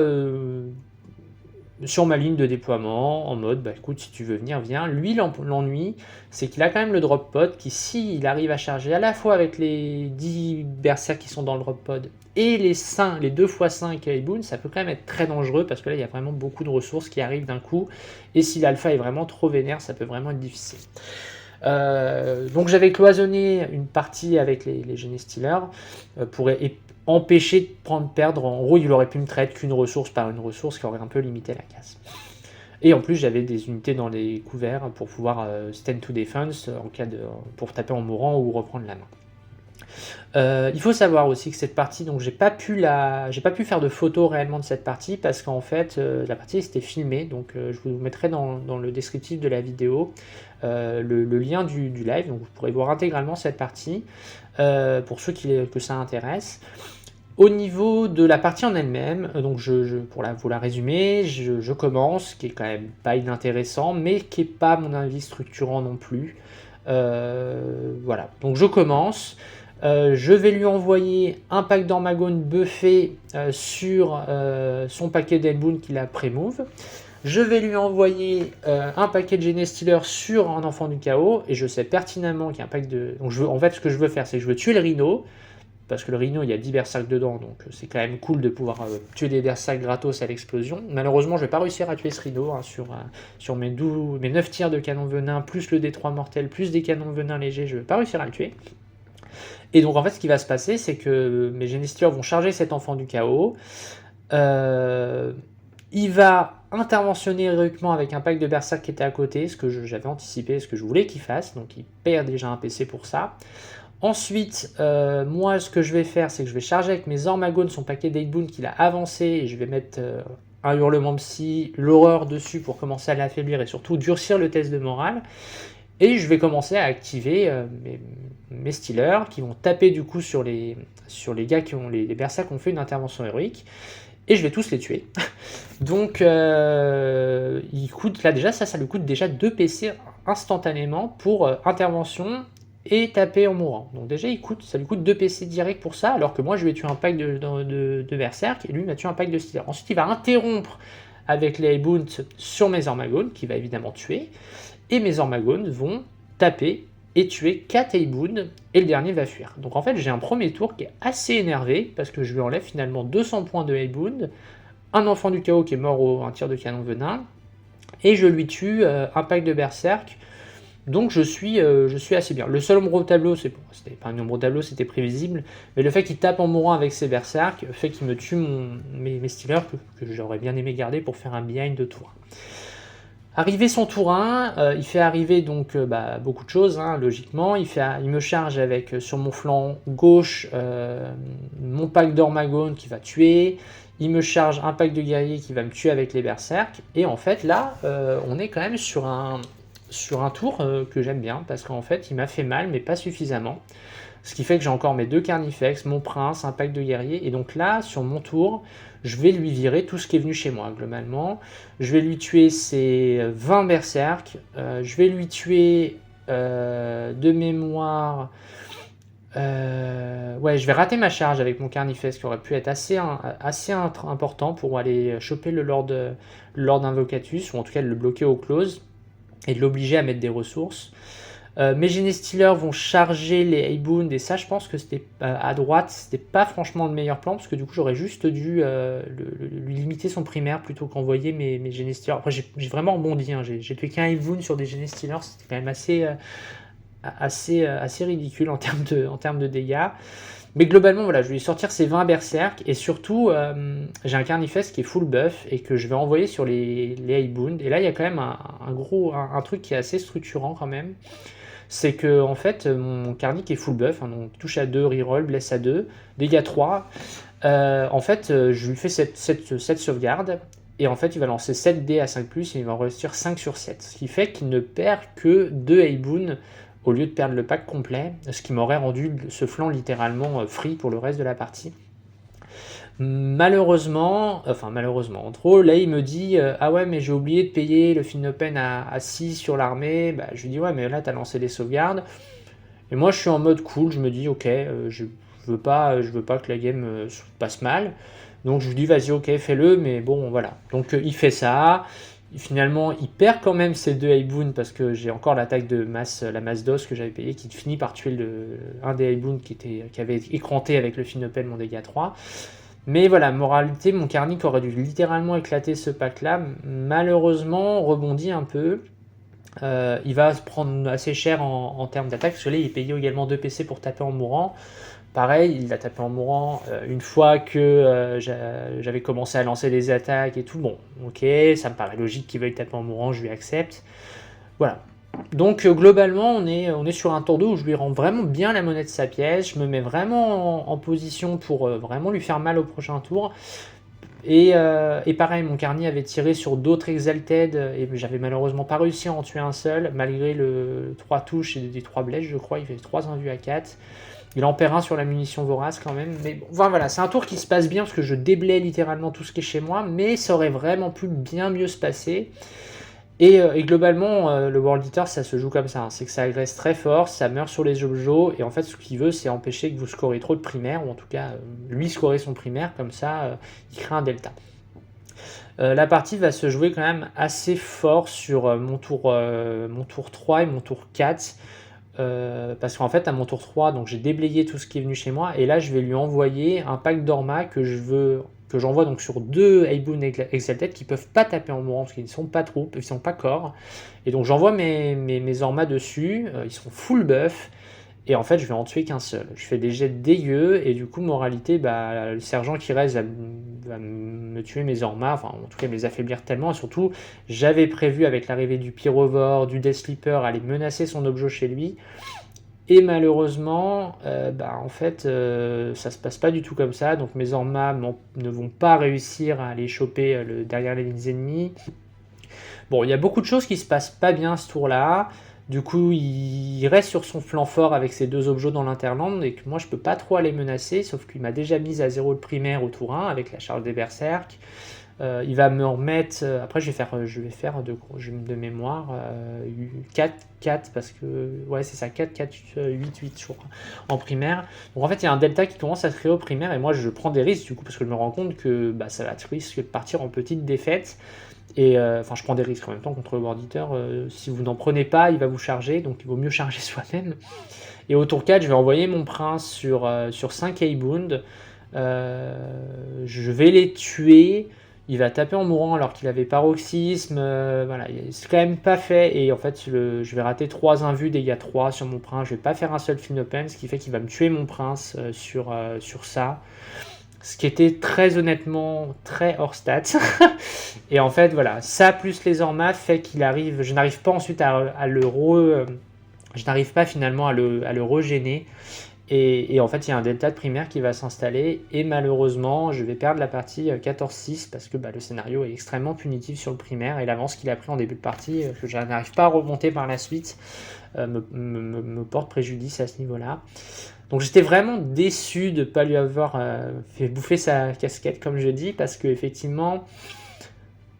sur ma ligne de déploiement en mode bah écoute, si tu veux venir, viens. Lui, l'ennui, c'est qu'il a quand même le drop pod qui, s'il arrive à charger à la fois avec les 10 berserks qui sont dans le drop pod et les 2 x 5 Headboon, ça peut quand même être très dangereux parce que là il y a vraiment beaucoup de ressources qui arrivent d'un coup et si l'alpha est vraiment trop vénère, ça peut vraiment être difficile. Donc j'avais cloisonné une partie avec les Genie Stealers pour empêcher de perdre. En gros, il aurait pu me trade qu'une ressource par une ressource qui aurait un peu limité la casse. Et en plus, j'avais des unités dans les couverts pour pouvoir stand to defense pour taper en mourant ou reprendre la main. Il faut savoir aussi que cette partie, donc j'ai pas pu faire de photos réellement de cette partie parce qu'en fait la partie c'était filmée, donc je vous mettrai dans le descriptif de la vidéo le lien du live, donc vous pourrez voir intégralement cette partie pour ceux que ça intéresse. Au niveau de la partie en elle-même, donc pour vous la résumer, je commence, qui est quand même pas inintéressant, mais qui est pas, à mon avis, structurant non plus. Voilà, donc je commence. Je vais lui envoyer un pack d'Ormagone buffé sur son paquet d'Hellbound qu'il a pré-move. Je vais lui envoyer un paquet de Genestealer sur un enfant du chaos, et je sais pertinemment qu'il y a un pack de... Donc en fait, ce que je veux faire, c'est que je veux tuer le Rhino, parce que le Rhino, il y a 10 berserks dedans, donc c'est quand même cool de pouvoir tuer des berserks gratos à l'explosion. Malheureusement, je vais pas réussir à tuer ce Rhino sur mes 9 tirs de canon venin, plus le D3 mortel, plus des canons venin légers, je vais pas réussir à le tuer. Et donc en fait, ce qui va se passer, c'est que mes Genestealers vont charger cet enfant du chaos. Il va interventionner héroïquement avec un pack de berserk qui était à côté, ce que j'avais anticipé, ce que je voulais qu'il fasse, donc il perd déjà un PC pour ça. Ensuite, moi, ce que je vais faire, c'est que je vais charger avec mes Ormagones son paquet d'Hellbound qu'il a avancé, et je vais mettre un hurlement psy, l'horreur dessus pour commencer à l'affaiblir et surtout durcir le test de morale. Et je vais commencer à activer mes Stealers qui vont taper du coup sur les gars qui ont les berserks qui ont fait une intervention héroïque. Et je vais tous les tuer. Donc, il coûte, là déjà, ça lui coûte déjà 2 PC instantanément pour intervention et taper en mourant. Donc déjà, ça lui coûte 2 PC direct pour ça, alors que moi, je vais tuer un pack de berserk, et lui, il va tuer un pack de Stealer. Ensuite, il va interrompre avec les Hellbound sur mes Ormagones, qui va évidemment tuer, et mes Ormagones vont taper et tuer 4 Hellbound, et le dernier va fuir. Donc en fait, j'ai un premier tour qui est assez énervé, parce que je lui enlève finalement 200 points de Hellbound, un enfant du chaos qui est mort au un tir de canon venin, et je lui tue un pack de berserk. Donc je suis assez bien. Le seul ombre au tableau, c'était pas un ombre au tableau, c'était prévisible, mais le fait qu'il tape en mourant avec ses berserk fait qu'il me tue mes Stealers que j'aurais bien aimé garder pour faire un behind de tour 1. Arrivé son tour 1, il fait arriver donc beaucoup de choses, hein, logiquement. Il me charge avec sur mon flanc gauche mon pack d'Ormagone qui va tuer. Il me charge un pack de guerriers qui va me tuer avec les berserks. Et en fait là, on est quand même sur un tour que j'aime bien, parce qu'en fait il m'a fait mal mais pas suffisamment. Ce qui fait que j'ai encore mes 2 Carnifex, mon prince, un pack de guerriers. Et donc là, sur mon tour, je vais lui virer tout ce qui est venu chez moi, globalement. Je vais lui tuer ses 20 berserk. Je vais lui tuer de mémoire... ouais, je vais rater ma charge avec mon Carnifex, qui aurait pu être assez important pour aller choper le Lord Invocatus, ou en tout cas de le bloquer au close, et de l'obliger à mettre des ressources. Mes Genestealers vont charger les Hellbound, et ça je pense que c'était à droite, c'était pas franchement le meilleur plan, parce que du coup j'aurais juste dû lui limiter son primaire plutôt qu'envoyer mes Genestealers. Après j'ai vraiment rebondi, hein. J'ai tué qu'un Hellbound sur des Genestealers, c'était quand même assez ridicule en termes de dégâts. Mais globalement, voilà, je vais lui sortir ces 20 berserk, et surtout, j'ai un Carnifex qui est full buff, et que je vais envoyer sur les Hellbound. Et là, il y a quand même un truc qui est assez structurant quand même. C'est que, en fait, mon Carnic est full buff, hein, donc touche à 2, reroll, blesse à 2, dégâts 3. En fait, je lui fais cette sauvegarde, et en fait, il va lancer 7 dés à 5+, et il va en réussir 5 sur 7. Ce qui fait qu'il ne perd que 2 Hellbound, au lieu de perdre le pack complet, ce qui m'aurait rendu ce flanc littéralement free pour le reste de la partie. Malheureusement, en trop, là il me dit ah ouais, mais j'ai oublié de payer le Finnopen à 6 sur l'armée. Bah, je lui dis ouais, mais là t'as lancé des sauvegardes. Et moi je suis en mode cool, je me dis ok, je veux pas que la game se passe mal. Donc je lui dis vas-y, ok, fais-le, mais bon voilà. Donc il fait ça. Finalement, il perd quand même ses 2 Hellbound, parce que j'ai encore l'attaque de la masse d'os que j'avais payé, qui finit par tuer un des Hellbound qui avait écranté avec le Finnopen mon dégât 3. Mais voilà, moralité, mon Carnic aurait dû littéralement éclater ce pack-là. Malheureusement, rebondit un peu. Il va se prendre assez cher en termes d'attaque, parce que là, il payait également 2 PC pour taper en mourant. Pareil, il a tapé en mourant une fois que j'avais commencé à lancer des attaques et tout. Bon, ok, ça me paraît logique qu'il veuille taper en mourant, je lui accepte. Voilà. Donc globalement, on est sur un tour 2 où je lui rends vraiment bien la monnaie de sa pièce. Je me mets vraiment en position pour vraiment lui faire mal au prochain tour. Et pareil, mon Carnier avait tiré sur d'autres Exalted, et j'avais malheureusement pas réussi à en tuer un seul, malgré le 3 touches et des 3 blèches, je crois. Il fait 3 invus à 4. Il en perd un sur la munition vorace quand même. Mais bon, voilà, c'est un tour qui se passe bien, parce que je déblaye littéralement tout ce qui est chez moi, mais ça aurait vraiment pu bien mieux se passer. Et globalement, le World Eater, ça se joue comme ça, hein. C'est que ça agresse très fort, ça meurt sur les objets, et en fait, ce qu'il veut, c'est empêcher que vous scorez trop de primaire, ou en tout cas, lui scorer son primaire, comme ça, il crée un delta. La partie va se jouer quand même assez fort sur mon tour 3 et mon tour 4. Parce qu'en fait, à mon tour 3, donc j'ai déblayé tout ce qui est venu chez moi, et là, je vais lui envoyer un pack d'Orma que j'envoie donc sur 2 Eiboon Exalted qui peuvent pas taper en mourant parce qu'ils ne sont pas troupes, ils sont pas corps. Et donc j'envoie mes Orma dessus, ils sont full buff, et en fait je vais en tuer qu'un seul. Je fais des jets dégueux, et du coup, moralité, le sergent qui reste va me tuer mes Orma, enfin en tout cas me les affaiblir tellement, et surtout, j'avais prévu avec l'arrivée du Pyrovore, du Death Sleeper, aller menacer son objet chez lui. Et malheureusement, en fait, ça se passe pas du tout comme ça. Donc mes Orma ne vont pas réussir à aller choper derrière les lignes ennemies. Bon, il y a beaucoup de choses qui se passent pas bien ce tour-là. Du coup, il reste sur son flanc fort avec ses 2 objets dans l'interland, et que moi je peux pas trop aller menacer, sauf qu'il m'a déjà mis à 0 le primaire au tour 1 avec la charge des berserk. Il va me remettre. Après, je vais faire de mémoire 4 parce que. Ouais, c'est ça, 4, 4, 8, 8, je crois, en primaire. Donc en fait, il y a un delta qui commence à se créer au primaire, et moi je prends des risques du coup parce que je me rends compte que ça va être risque de partir en petite défaite. Et je prends des risques en même temps contre le World Eater. Si vous n'en prenez pas, il va vous charger, donc il vaut mieux charger soi-même. Et au tour 4, je vais envoyer mon prince sur 5 Eibound. Je vais les tuer. Il va taper en mourant alors qu'il avait paroxysme. Voilà, c'est quand même pas fait. Et en fait, je vais rater 3 invus, dégâts 3 sur mon prince. Je vais pas faire un seul fin open, ce qui fait qu'il va me tuer mon prince sur ça. Ce qui était très honnêtement très hors stats. Et en fait, voilà, ça plus les Orma fait qu'il arrive. Je n'arrive pas ensuite je n'arrive pas finalement à le regéner. Et en fait, il y a un delta de primaire qui va s'installer, et malheureusement, je vais perdre la partie 14-6 parce que le scénario est extrêmement punitif sur le primaire, et l'avance qu'il a pris en début de partie, que je n'arrive pas à remonter par la suite, me porte préjudice à ce niveau-là. Donc j'étais vraiment déçu de ne pas lui avoir fait bouffer sa casquette, comme je dis, parce qu'effectivement,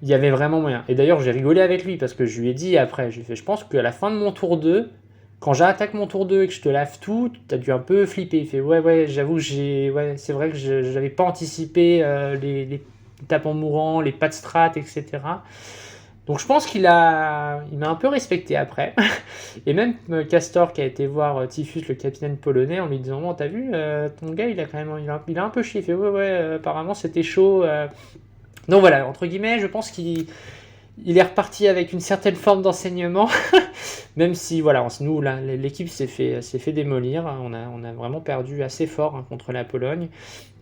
il y avait vraiment moyen. Et d'ailleurs, j'ai rigolé avec lui, parce que je lui ai dit après, je pense qu'à la fin de mon tour 2, quand j'attaque mon tour 2 et que je te lave tout, t'as dû un peu flipper. Il fait ouais, j'avoue que c'est vrai que je n'avais pas anticipé les tapes en mourant, les pas de strat, etc. Donc je pense il m'a un peu respecté après. Et même Castor qui a été voir Typhus, le capitaine polonais, en lui disant t'as vu, ton gars il a un peu chié. Il fait ouais, apparemment c'était chaud. Donc voilà, entre guillemets, je pense qu'il est reparti avec une certaine forme d'enseignement, même si voilà, nous l'équipe s'est fait démolir. On a vraiment perdu assez fort contre la Pologne,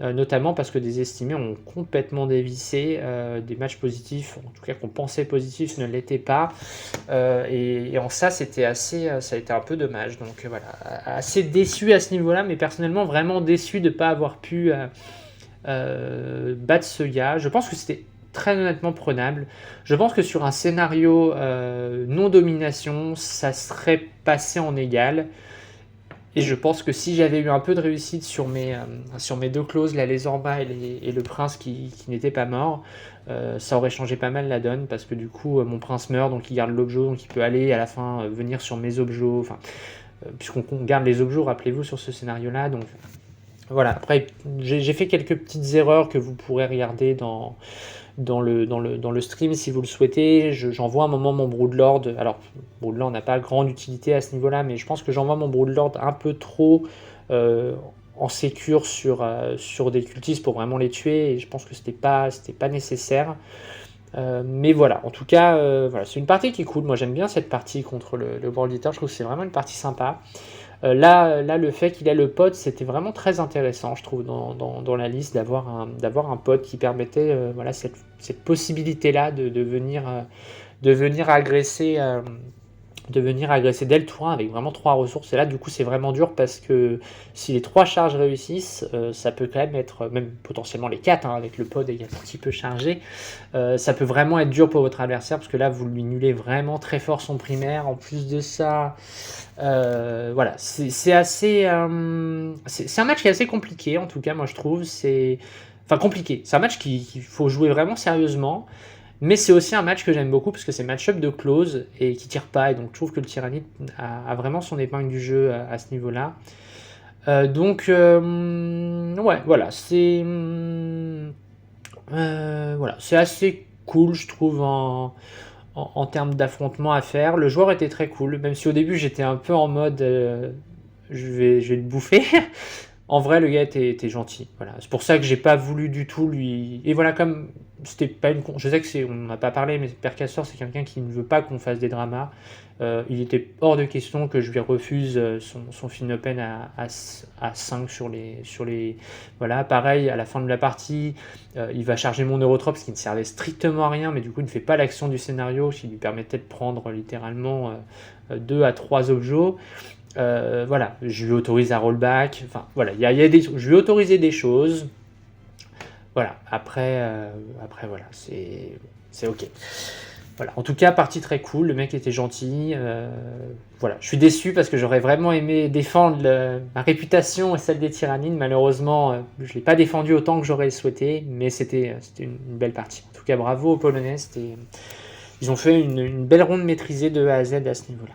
notamment parce que des estimés ont complètement dévissé, des matchs positifs, en tout cas qu'on pensait positifs, ne l'étaient pas, et en ça ça a été un peu dommage. Donc voilà, assez déçu à ce niveau-là, mais personnellement vraiment déçu de ne pas avoir pu battre ce gars. Je pense que c'était très honnêtement prenable. Je pense que sur un scénario non-domination, ça serait passé en égal. Et je pense que si j'avais eu un peu de réussite sur mes 2 clauses, la Lézorba et le prince qui n'était pas mort, ça aurait changé pas mal la donne, parce que du coup, mon prince meurt, donc il garde l'objet, donc il peut aller à la fin venir sur mes objets, puisqu'on garde les objets, rappelez-vous, sur ce scénario-là. Donc voilà, après, j'ai fait quelques petites erreurs que vous pourrez regarder dans le stream si vous le souhaitez. J'envoie un moment mon Broodlord. Alors, Broodlord n'a pas grande utilité à ce niveau-là, mais je pense que j'envoie mon Broodlord un peu trop en sécure sur des cultistes pour vraiment les tuer, et je pense que c'était pas nécessaire. Mais voilà, en tout cas, c'est une partie qui est cool. Moi, j'aime bien cette partie contre le World Eater. Je trouve que c'est vraiment une partie sympa. Là, le fait qu'il ait le pod, c'était vraiment très intéressant, je trouve, dans la liste, d'avoir un pod qui permettait cette possibilité-là de venir agresser dès le tour 1 avec vraiment 3 ressources. Et là, du coup, c'est vraiment dur, parce que si les 3 charges réussissent, ça peut quand même être, même potentiellement les 4, avec le pod également qui peut charger, ça peut vraiment être dur pour votre adversaire, parce que là, vous lui nulez vraiment très fort son primaire. En plus de ça, c'est assez... c'est un match qui est assez compliqué, en tout cas, moi je trouve. Compliqué. C'est un match qu'il faut jouer vraiment sérieusement. Mais c'est aussi un match que j'aime beaucoup parce que c'est match-up de close et qui tire pas. Et donc je trouve que le Tyrannide a vraiment son épingle du jeu à ce niveau-là. Ouais, voilà, voilà, c'est assez cool, je trouve, en termes d'affrontement à faire. Le joueur était très cool, même si au début j'étais un peu en mode je vais te bouffer. En vrai, le gars était gentil. Voilà. C'est pour ça que j'ai pas voulu du tout lui. Et voilà, comme c'était pas une. Je sais que on n'a pas parlé, mais Père Castor, c'est quelqu'un qui ne veut pas qu'on fasse des dramas. Il était hors de question que je lui refuse son fin open à 5 sur les. Voilà, pareil, à la fin de la partie, il va charger mon Neurotrope, ce qui ne servait strictement à rien, mais du coup, il ne fait pas l'action du scénario, ce qui lui permettait de prendre littéralement 2 à 3 objets. Voilà, je lui autorise à rollback. Enfin, voilà, je lui ai autorisé des choses. Voilà, après voilà, c'est ok. Voilà, en tout cas, partie très cool. Le mec était gentil. Voilà, je suis déçu parce que j'aurais vraiment aimé défendre ma réputation et celle des Tyrannides. Malheureusement, je ne l'ai pas défendu autant que j'aurais souhaité, mais c'était une belle partie. En tout cas, bravo aux Polonais. Ils ont fait une belle ronde maîtrisée de A à Z à ce niveau-là.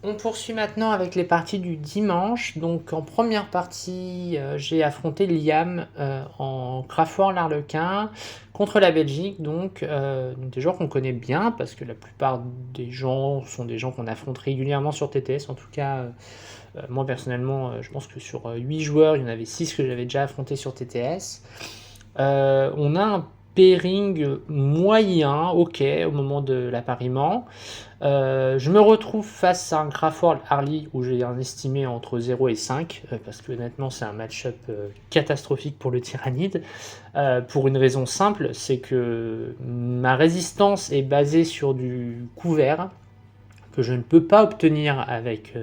On poursuit maintenant avec les parties du dimanche. Donc en première partie, j'ai affronté Liam en Crafoord l'Arlequin contre la Belgique. Donc des joueurs qu'on connaît bien parce que la plupart des gens sont des gens qu'on affronte régulièrement sur TTS. En tout cas, moi personnellement, je pense que sur 8 joueurs, il y en avait 6 que j'avais déjà affronté sur TTS. On a un pairing moyen, ok, au moment de l'appariement. Je me retrouve face à un Crafoord Harley où j'ai un estimé entre 0 et 5, parce que honnêtement c'est un match-up catastrophique pour le Tyrannide, pour une raison simple, c'est que ma résistance est basée sur du couvert que je ne peux pas obtenir avec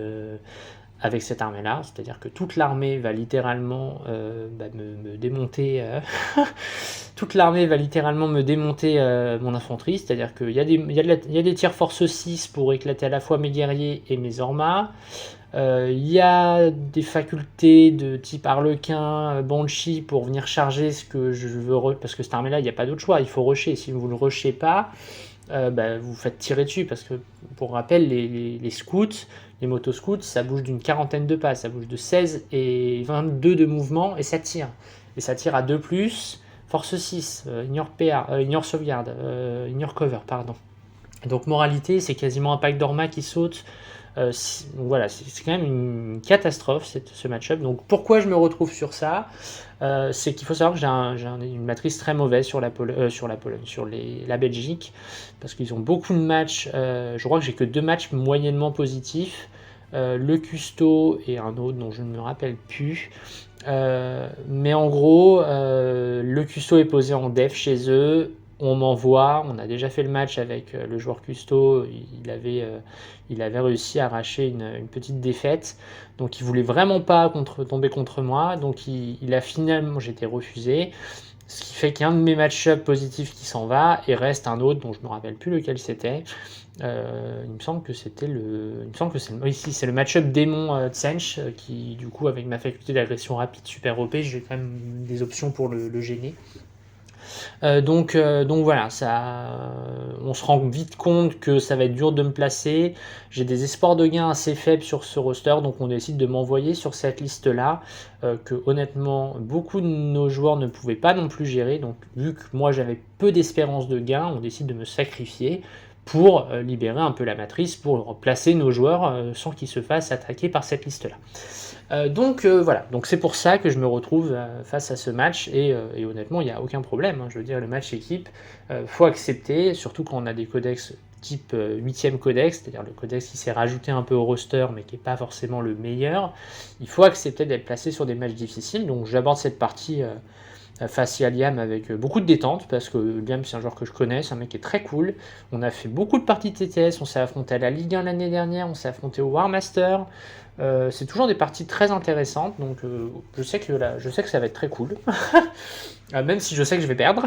cette armée-là, c'est-à-dire que toute l'armée va littéralement me démonter. Toute l'armée va littéralement me démonter mon infanterie, c'est-à-dire qu'il y a des tirs force 6 pour éclater à la fois mes guerriers et mes ormas. Il y a des facultés de type Harlequin, Banshee pour venir charger ce que je veux, parce que cette armée-là, il n'y a pas d'autre choix, il faut rusher. Si vous ne le rushez pas, vous faites tirer dessus, parce que pour rappel, les scouts, les motoscouts, ça bouge d'une quarantaine de pas, ça bouge de 16 et 22 de mouvement, et ça tire. Et ça tire à 2+, force 6, ignore PA, ignore sauvegarde, ignore cover, pardon. Donc moralité, c'est quasiment un pack d'orma qui saute. Voilà, c'est quand même une catastrophe ce match-up. Donc pourquoi je me retrouve sur ça, c'est qu'il faut savoir que j'ai une matrice très mauvaise sur la Pologne, sur la Belgique, parce qu'ils ont beaucoup de matchs. Je crois que j'ai que 2 matchs moyennement positifs, le Custo et un autre dont je ne me rappelle plus. Mais en gros, le Custo est posé en def chez eux. On m'envoie, on a déjà fait le match avec le joueur Custo, il avait réussi à arracher une petite défaite, donc il voulait vraiment pas tomber contre moi, donc il a finalement, j'ai été refusé, ce qui fait qu'il y a un de mes match-up positifs qui s'en va, et reste un autre dont je me rappelle plus lequel c'était. Il me semble que c'est le match-up démon Tsench, qui du coup avec ma faculté d'agression rapide super OP, j'ai quand même des options pour le gêner. Donc voilà, on se rend vite compte que ça va être dur de me placer. J'ai des espoirs de gain assez faibles sur ce roster, donc on décide de m'envoyer sur cette liste-là, que honnêtement beaucoup de nos joueurs ne pouvaient pas non plus gérer. Donc vu que moi j'avais peu d'espérance de gain, on décide de me sacrifier pour libérer un peu la matrice, pour placer nos joueurs sans qu'ils se fassent attaquer par cette liste-là. Voilà, donc c'est pour ça que je me retrouve face à ce match, et honnêtement il n'y a aucun problème, hein. Je veux dire, le match équipe, faut accepter, surtout quand on a des codex type 8ème codex, c'est-à-dire le codex qui s'est rajouté un peu au roster mais qui n'est pas forcément le meilleur. Il faut accepter d'être placé sur des matchs difficiles, donc j'aborde cette partie face à Liam avec beaucoup de détente, parce que Liam c'est un joueur que je connais, c'est un mec qui est très cool. On a fait beaucoup de parties de TTS, on s'est affronté à la Ligue 1 l'année dernière, on s'est affronté au War Master. C'est toujours des parties très intéressantes, donc je sais que ça va être très cool, même si je sais que je vais perdre.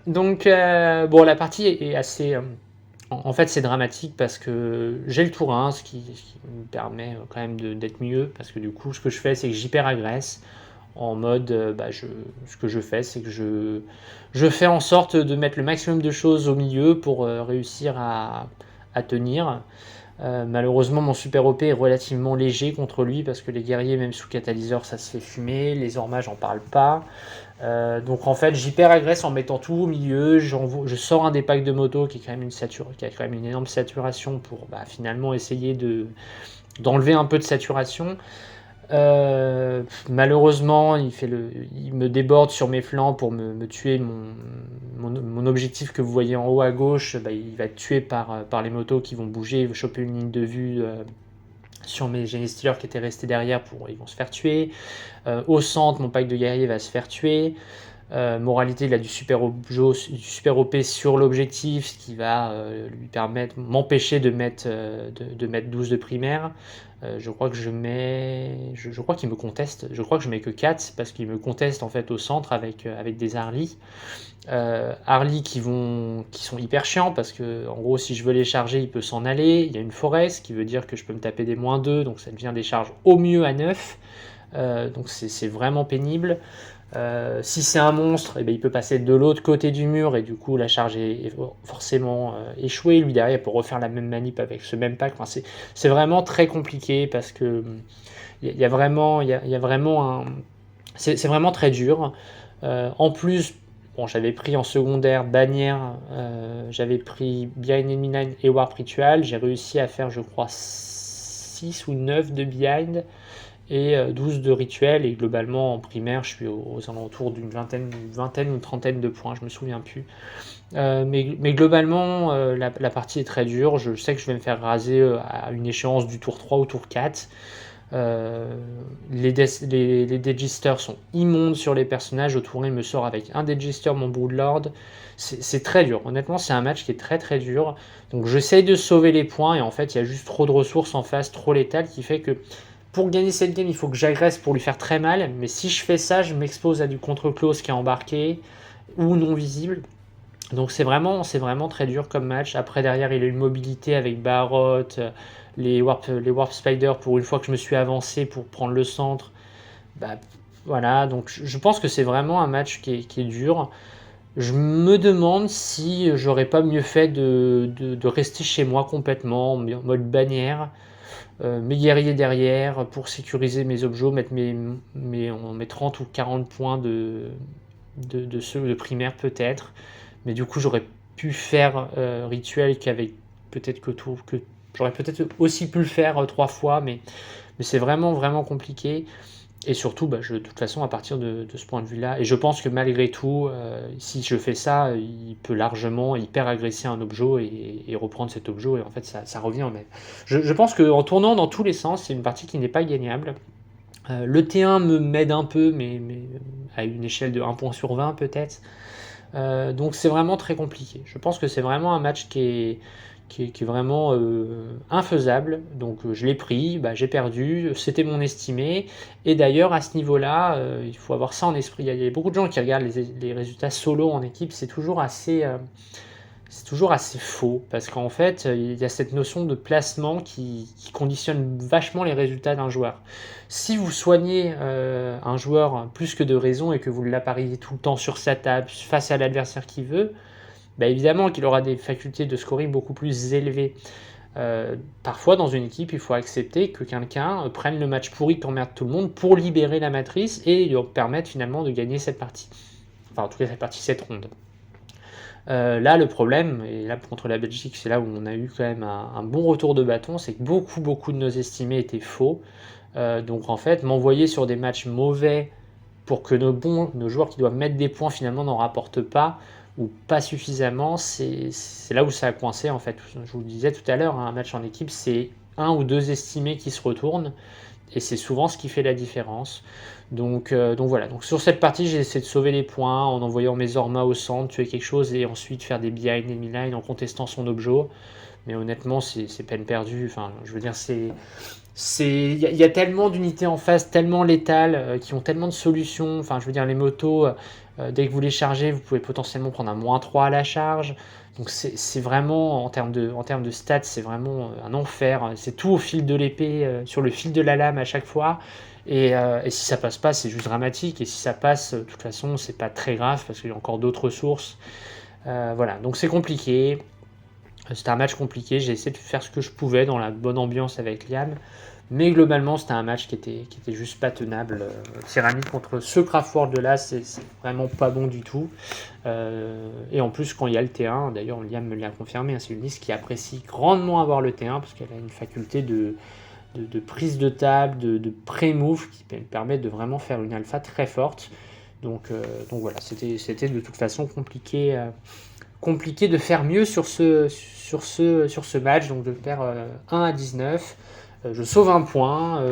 Donc la partie est assez... En fait, c'est dramatique parce que j'ai le tour 1, ce qui me permet quand même d'être mieux, parce que du coup, ce que je fais, c'est que j'hyper agresse. en mode, ce que je fais, c'est que je fais en sorte de mettre le maximum de choses au milieu pour réussir à tenir. Malheureusement, mon super OP est relativement léger contre lui parce que les guerriers, même sous catalyseur, ça se fait fumer. Les Ormas, j'en parle pas. Donc en fait, j'hyper agresse en mettant tout au milieu. Je sors un des packs de moto qui est quand même qui a quand même une énorme saturation pour finalement essayer d'enlever un peu de saturation. Malheureusement, il me déborde sur mes flancs pour me tuer. Mon objectif que vous voyez en haut à gauche, il va être tué par les motos qui vont bouger. Il va choper une ligne de vue sur mes Genie Stealers qui étaient restés derrière. Ils vont se faire tuer. Au centre, mon pack de guerriers va se faire tuer. Moralité, il a du super OP sur l'objectif, ce qui va lui permettre, m'empêcher de mettre 12 de primaire. Je crois que qu'il me conteste. Je crois que je mets que 4 parce qu'il me conteste en fait au centre avec des Harley. Harley qui sont hyper chiants parce que en gros si je veux les charger il peut s'en aller. Il y a une forêt, ce qui veut dire que je peux me taper des -2, donc ça devient des charges au mieux à 9. Donc c'est vraiment pénible. Si c'est un monstre, il peut passer de l'autre côté du mur et du coup la charge est forcément échouée. Lui derrière il peut refaire la même manip avec ce même pack. Enfin, c'est vraiment très compliqué parce que il y a vraiment c'est vraiment très dur. En plus, bon, j'avais pris en secondaire bannière, j'avais pris Behind Enemy 9 et Warp Ritual. J'ai réussi à faire je crois 6 ou 9 de Behind et 12 de rituel, et globalement en primaire je suis aux alentours d'une vingtaine ou une trentaine de points, je me souviens plus. Mais globalement la partie est très dure, je sais que je vais me faire raser à une échéance du tour 3 ou tour 4. Les Degisters sont immondes sur les personnages. Au tour 1 il me sort avec un Degister mon Broodlord. C'est très dur, honnêtement c'est un match qui est très très dur, donc j'essaye de sauver les points et en fait il y a juste trop de ressources en face, trop létales, qui fait que pour gagner cette game, il faut que j'agresse pour lui faire très mal, mais si je fais ça, je m'expose à du contre-close qui est embarqué ou non visible. Donc c'est vraiment très dur comme match. Après derrière, il a une mobilité avec Barot, les Warp Spider pour une fois que je me suis avancé pour prendre le centre. Voilà, donc je pense que c'est vraiment un match qui est dur. Je me demande si j'aurais pas mieux fait de rester chez moi complètement en mode bannière. Mes guerriers derrière pour sécuriser mes objets, mettre mes 30 ou 40 points de primaire peut-être, mais du coup j'aurais pu faire rituel qu'avec peut-être que j'aurais peut-être aussi pu le faire 3 fois, mais c'est vraiment vraiment compliqué. Et surtout, de toute façon, à partir de ce point de vue-là, et je pense que malgré tout, si je fais ça, il peut largement hyper agresser un objet et reprendre cet objet, et en fait, ça revient au même. Je pense qu'en tournant dans tous les sens, c'est une partie qui n'est pas gagnable. Le T1 m'aide un peu, mais à une échelle de 1 point sur 20 peut-être. Donc c'est vraiment très compliqué. Je pense que c'est vraiment un match qui est vraiment infaisable. Donc je l'ai pris, j'ai perdu, c'était mon estimé. Et d'ailleurs, à ce niveau-là, il faut avoir ça en esprit. Il y a beaucoup de gens qui regardent les résultats solo en équipe, c'est toujours assez faux, parce qu'en fait, il y a cette notion de placement qui conditionne vachement les résultats d'un joueur. Si vous soignez un joueur plus que de raison et que vous l'appariez tout le temps sur sa table, face à l'adversaire qu'il veut, évidemment qu'il aura des facultés de scoring beaucoup plus élevées. Parfois, dans une équipe, il faut accepter que quelqu'un prenne le match pourri pour merde tout le monde pour libérer la matrice et lui permettre finalement de gagner cette partie. Enfin, en tout cas, cette ronde. Là, le problème, et là contre la Belgique, c'est là où on a eu quand même un bon retour de bâton, c'est que beaucoup de nos estimés étaient faux. Donc en fait, m'envoyer sur des matchs mauvais pour que nos joueurs qui doivent mettre des points finalement n'en rapportent pas ou pas suffisamment, c'est là où ça a coincé en fait. Je vous le disais tout à l'heure, un match en équipe, c'est 1 ou 2 estimés qui se retournent et c'est souvent ce qui fait la différence. Donc voilà, donc sur cette partie j'ai essayé de sauver les points en envoyant mes Ormas au centre, tuer quelque chose et ensuite faire des behind enemy line en contestant son objet. Mais honnêtement c'est peine perdue, enfin je veux dire il y a tellement d'unités en face, tellement létales, qui ont tellement de solutions, enfin je veux dire les motos, dès que vous les chargez vous pouvez potentiellement prendre un -3 à la charge, donc c'est vraiment en termes de stats c'est vraiment un enfer, c'est tout au fil de l'épée, sur le fil de la lame à chaque fois, Et si ça passe pas, c'est juste dramatique. Et si ça passe, de toute façon, c'est pas très grave parce qu'il y a encore d'autres sources. Voilà, donc c'est compliqué. C'était un match compliqué. J'ai essayé de faire ce que je pouvais dans la bonne ambiance avec Liam. Mais globalement, c'était un match qui était juste pas tenable. Tyrannide contre ce Craftworld de là, c'est vraiment pas bon du tout. Et en plus, quand il y a le T1, d'ailleurs, Liam me l'a confirmé, hein, c'est une liste qui apprécie grandement avoir le T1 parce qu'elle a une faculté de prise de table, de pré-move qui permet de vraiment faire une alpha très forte. Donc voilà, c'était de toute façon compliqué de faire mieux sur ce match, donc de faire 1 à 19. Je sauve un point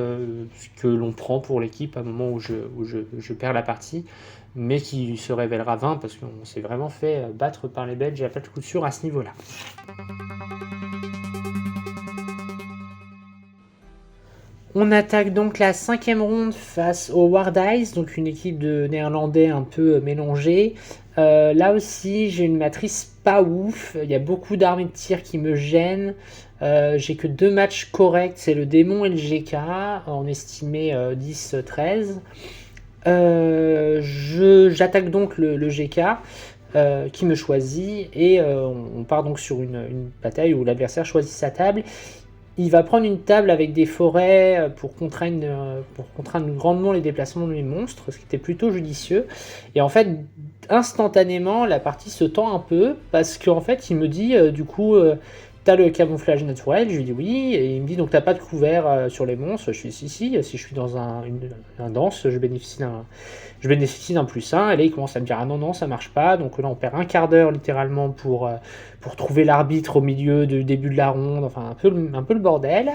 que l'on prend pour l'équipe à un moment où je perds la partie, mais qui se révélera 20 parce qu'on s'est vraiment fait battre par les Belges, il n'y a pas de coup de sûr à ce niveau-là. On attaque donc la 5e ronde face aux Wardice, donc une équipe de néerlandais un peu mélangée. Là aussi, j'ai une matrice pas ouf. Il y a beaucoup d'armées de tir qui me gênent. J'ai que 2 matchs corrects, c'est le démon et le GK, en estimé 10-13. J'attaque donc le GK. Qui me choisit et on part donc sur une bataille où l'adversaire choisit sa table. Il va prendre une table avec des forêts pour contraindre grandement les déplacements de mes monstres, ce qui était plutôt judicieux. Et en fait, instantanément, la partie se tend un peu, parce qu'en fait, il me dit, du coup, t'as le camouflage naturel? Je lui dis oui, et il me dit, donc t'as pas de couvert sur les monstres? Je suis si je suis dans un danse, je bénéficie d'un +1, et là il commence à me dire ah non ça marche pas, donc là on perd un quart d'heure littéralement pour trouver l'arbitre au milieu du début de la ronde, enfin un peu le bordel.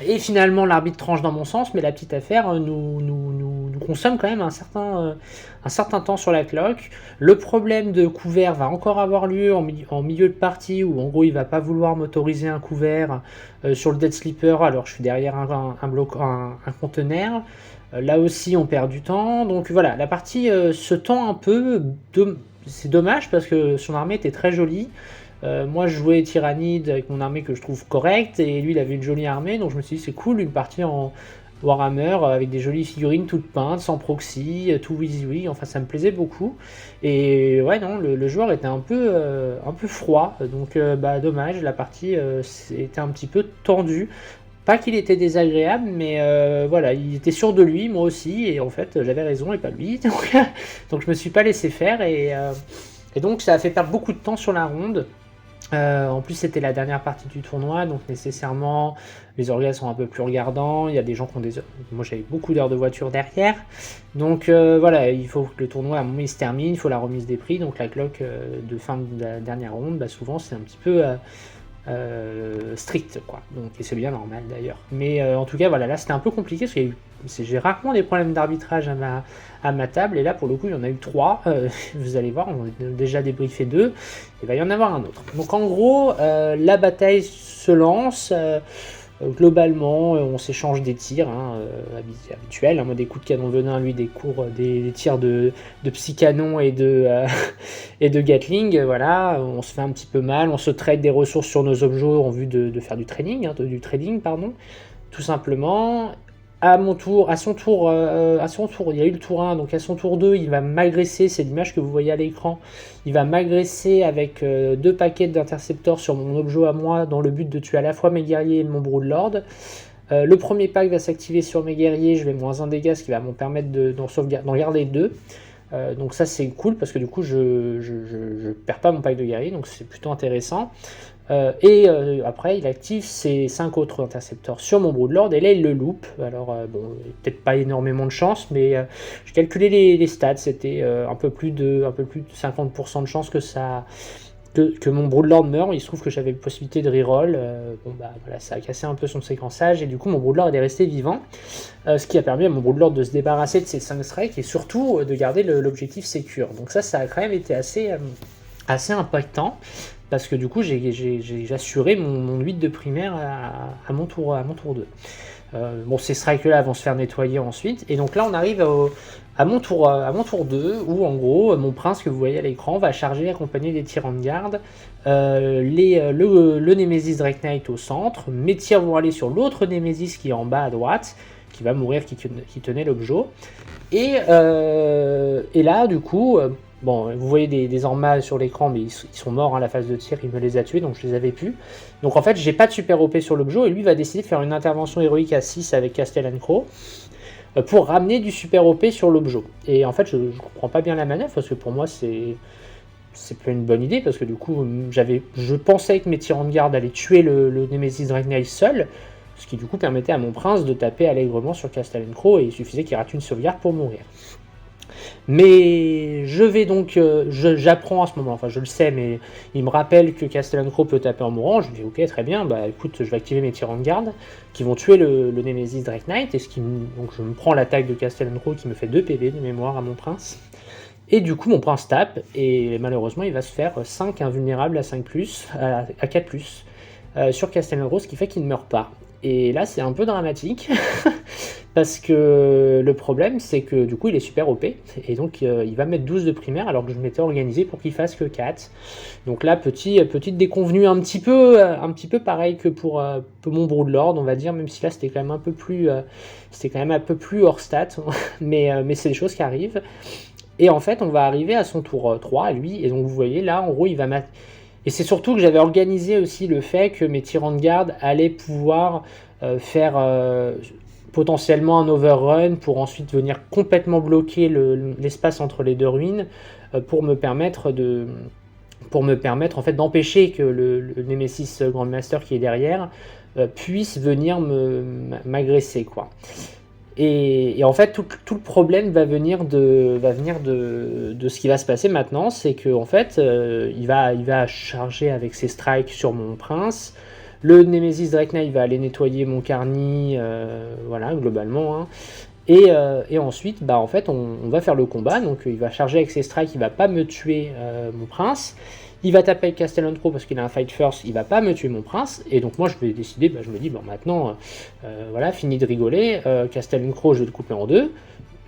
Et finalement l'arbitre tranche dans mon sens, mais la petite affaire nous consomme quand même un certain temps sur la cloque. Le problème de couvert va encore avoir lieu en milieu de partie, où en gros il va pas vouloir m'autoriser un couvert sur le Dead Sleeper alors je suis derrière un conteneur. Là aussi on perd du temps, donc voilà, la partie se tend un peu, c'est dommage parce que son armée était très jolie. Moi je jouais Tyrannide avec mon armée que je trouve correcte, et lui il avait une jolie armée, donc je me suis dit c'est cool, une partie en Warhammer avec des jolies figurines toutes peintes, sans proxy, tout WYSIWYG, enfin ça me plaisait beaucoup. Et ouais non, le joueur était un peu froid, donc dommage, la partie était un petit peu tendue. Pas qu'il était désagréable, mais voilà, il était sûr de lui, moi aussi, et en fait j'avais raison et pas lui, donc je me suis pas laissé faire, et donc ça a fait perdre beaucoup de temps sur la ronde. En plus c'était la dernière partie du tournoi, donc nécessairement les orgas sont un peu plus regardants, il y a des gens qui ont des heures, moi j'avais beaucoup d'heures de voiture derrière, donc voilà, il faut que le tournoi à un moment il se termine, il faut la remise des prix, donc la cloque de fin de la dernière ronde, souvent c'est un petit peu strict quoi, donc, et c'est bien normal d'ailleurs, mais en tout cas voilà, là c'était un peu compliqué parce que j'ai rarement des problèmes d'arbitrage à ma table, et là pour le coup il y en a eu 3, vous allez voir, on a déjà débriefé 2, il va y en avoir un autre. Donc en gros la bataille se lance, globalement on s'échange des tirs habituels, moi des coups de canon venin, lui des tirs de psy-canon et de Gatling, voilà, on se fait un petit peu mal, on se trade des ressources sur nos objets en vue de faire du trading, tout simplement. À son tour, il y a eu le tour 1, donc à son tour 2, il va m'agresser, c'est l'image que vous voyez à l'écran, il va m'agresser avec 2 paquets d'intercepteurs sur mon objet à moi, dans le but de tuer à la fois mes guerriers et mon Broodlord. Le premier pack va s'activer sur mes guerriers, je vais -1 dégâts, ce qui va me permettre d'en garder 2. Donc ça c'est cool, parce que du coup je perds pas mon pack de guerriers, donc c'est plutôt intéressant. Après il active ses 5 autres intercepteurs sur mon Broodlord, et là il le loupe. Alors peut-être pas énormément de chance, mais j'ai calculé les stats, c'était un peu plus de 50% de chance que mon Broodlord meurt. Il se trouve que j'avais la possibilité de reroll, voilà, ça a cassé un peu son séquençage, et du coup mon Broodlord est resté vivant, ce qui a permis à mon Broodlord de se débarrasser de ses 5 strikes, et surtout de garder l'objectif sécure. Donc ça a quand même été assez impactant, parce que du coup j'ai assuré mon 8 de primaire à mon tour 2. Ces strikes là vont se faire nettoyer ensuite, et donc là on arrive à mon tour 2, où en gros mon prince que vous voyez à l'écran va charger accompagné des tyrans de garde, le Nemesis Drake Knight au centre, mes tirs vont aller sur l'autre Nemesis qui est en bas à droite, qui va mourir, qui tenait l'objet. Et là, du coup, bon, vous voyez des Orma sur l'écran, mais ils sont morts, hein, la phase de tir, il me les a tués, donc je les avais plus. Donc en fait, j'ai pas de super OP sur l'objet, et lui va décider de faire une intervention héroïque à 6 avec Castellan Crow pour ramener du super OP sur l'objet. Et en fait, je comprends pas bien la manœuvre, parce que pour moi, c'est pas une bonne idée, parce que du coup, je pensais que mes tyrans de garde allaient tuer le Nemesis Drake Knight seul, ce qui du coup permettait à mon prince de taper allègrement sur Castellan Crow, et il suffisait qu'il rate une sauvegarde pour mourir. Mais je vais donc, j'apprends à ce moment, enfin je le sais, mais il me rappelle que Castellan Crow peut taper en mourant. Je me dis ok, très bien, bah écoute, je vais activer mes tyrans de garde qui vont tuer le Nemesis Drake Knight, donc je me prends l'attaque de Castellan Crow qui me fait 2 PV de mémoire à mon prince. Et du coup mon prince tape, et malheureusement il va se faire 5 invulnérables à 5+, à 4+, sur Castellan Crow, ce qui fait qu'il ne meurt pas. Et là c'est un peu dramatique, parce que le problème c'est que du coup il est super OP, et donc il va mettre 12 de primaire alors que je m'étais organisé pour qu'il fasse que 4. Donc là petite déconvenue un petit peu pareil que pour mon Broodlord, on va dire, même si là c'était quand même un peu plus hors stat, mais c'est des choses qui arrivent. Et en fait on va arriver à son tour 3 à lui, et donc vous voyez là en gros il va mettre. Et c'est surtout que j'avais organisé aussi le fait que mes tyrans de garde allaient pouvoir faire potentiellement un overrun pour ensuite venir complètement bloquer l'espace entre les deux ruines pour me permettre en fait d'empêcher que le Nemesis Grandmaster qui est derrière puisse venir m'agresser, quoi. Et en fait, tout le problème va venir de ce qui va se passer maintenant, c'est que en fait, il va charger avec ses strikes sur mon prince. Le Nemesis Drake Knight va aller nettoyer mon Carny, voilà, globalement. Hein. Et ensuite, bah, en fait, on va faire le combat. Donc, il va charger avec ses strikes, il va pas me tuer mon prince. Il va taper avec Castellan Crow parce qu'il a un fight first, il va pas me tuer mon prince. Et donc moi je vais décider, je me dis bon maintenant, voilà, fini de rigoler, Castellan Crow je vais le couper en 2,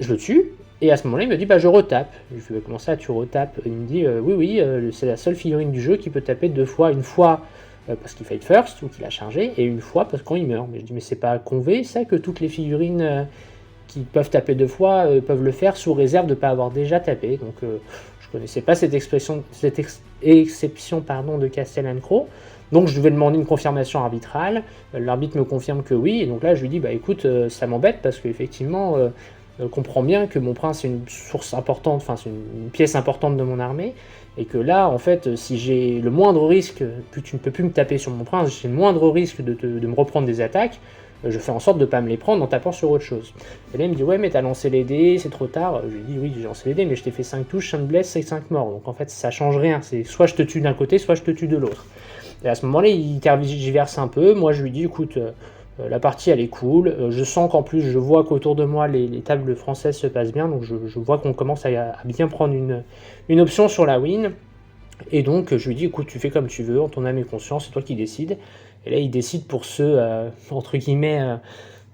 je le tue. Et à ce moment-là il me dit je retape. Je vais commencer à tu retapes. Il me dit oui, c'est la seule figurine du jeu qui peut taper 2 fois, une fois parce qu'il fight first ou qu'il a chargé, et une fois parce quand il meurt. Mais je dis mais c'est pas convé ça que toutes les figurines qui peuvent taper 2 fois peuvent le faire sous réserve de ne pas avoir déjà tapé. Donc je connaissais pas cette exception de Castellan Crow, donc je devais demander une confirmation arbitrale. L'arbitre me confirme que oui, et donc là je lui dis écoute, ça m'embête parce qu'effectivement comprends bien que mon prince est une source importante, enfin c'est une pièce importante de mon armée, et que là en fait si j'ai le moindre risque, tu ne peux plus me taper sur mon prince, j'ai le moindre risque de me reprendre des attaques, je fais en sorte de ne pas me les prendre en tapant sur autre chose. Et là il me dit ouais mais t'as lancé les dés, c'est trop tard. Je lui dis oui j'ai lancé les dés mais je t'ai fait 5 touches, 5 blesses et 5 morts, donc en fait ça change rien, c'est soit je te tue d'un côté, soit je te tue de l'autre. Et à ce moment là il tergiverse un peu, moi je lui dis écoute la partie elle est cool, je sens qu'en plus je vois qu'autour de moi les tables françaises se passent bien, donc je vois qu'on commence à bien prendre une option sur la win. Et donc je lui dis écoute tu fais comme tu veux, en ton âme et conscience, c'est toi qui décides. Et là il décide pour entre guillemets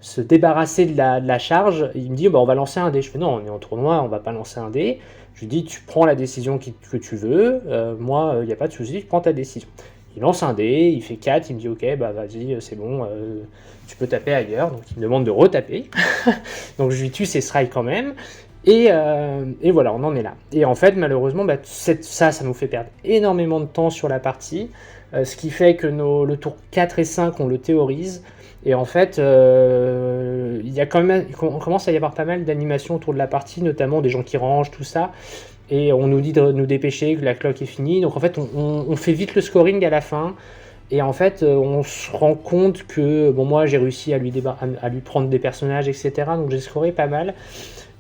se débarrasser de la charge. Il me dit on va lancer un dé. Je fais non, on est en tournoi, on va pas lancer un dé. Je lui dis tu prends la décision que tu veux, moi il n'y a pas de souci, je prends ta décision. Il lance un dé, il fait 4, il me dit ok vas-y c'est bon, tu peux taper ailleurs. Donc il me demande de retaper. Donc je lui tue ses strikes quand même. Et voilà, on en est là. Et en fait, malheureusement, ça nous fait perdre énormément de temps sur la partie, ce qui fait que le tour 4 et 5, on le théorise. Et en fait, il commence à y avoir pas mal d'animations autour de la partie, notamment des gens qui rangent, tout ça. Et on nous dit de nous dépêcher, que la clock est finie. Donc en fait, on fait vite le scoring à la fin. Et en fait, on se rend compte que, moi j'ai réussi à lui prendre des personnages, etc. Donc j'ai scoré pas mal.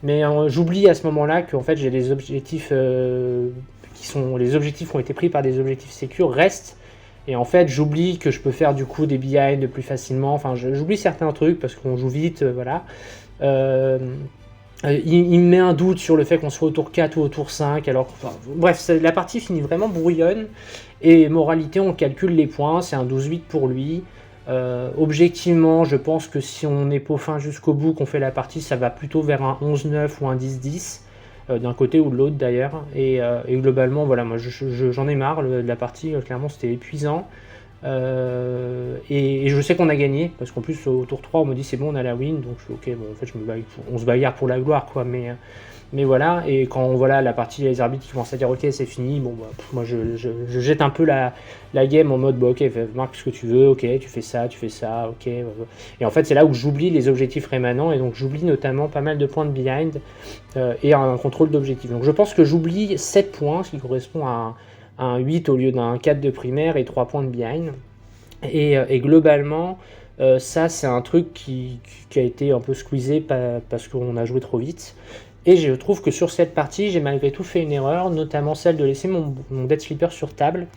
Mais j'oublie à ce moment-là qu'en fait j'ai les objectifs les objectifs qui ont été pris par des objectifs sécures restent, et en fait j'oublie que je peux faire du coup des behind plus facilement, enfin j'oublie certains trucs parce qu'on joue vite, voilà. Il me met un doute sur le fait qu'on soit au tour 4 ou au tour 5, alors bref, la partie finit vraiment brouillonne, et moralité on calcule les points, c'est un 12-8 pour lui. Objectivement, je pense que si on est peaufin jusqu'au bout, qu'on fait la partie, ça va plutôt vers un 11-9 ou un 10-10, d'un côté ou de l'autre d'ailleurs. Et globalement, voilà, moi j'en ai marre de la partie, clairement c'était épuisant. Et je sais qu'on a gagné, parce qu'en plus au tour 3 on me dit c'est bon, on a la win, donc je suis ok, bon en fait on se bagarre pour la gloire quoi, mais voilà. Et quand voilà la partie, les arbitres qui commencent à dire ok c'est fini, bon bah, moi je jette un peu la game en mode bah ok marque ce que tu veux, ok tu fais ça, ok. Et en fait c'est là où j'oublie les objectifs rémanents, et donc j'oublie notamment pas mal de points de behind et un contrôle d'objectif. Donc je pense que j'oublie 7 points, ce qui correspond à un 8 au lieu d'un 4 de primaire et 3 points de behind. Et globalement, ça c'est un truc qui a été un peu squeezé parce qu'on a joué trop vite. Et je trouve que sur cette partie, j'ai malgré tout fait une erreur, notamment celle de laisser mon Death Sleeper sur table,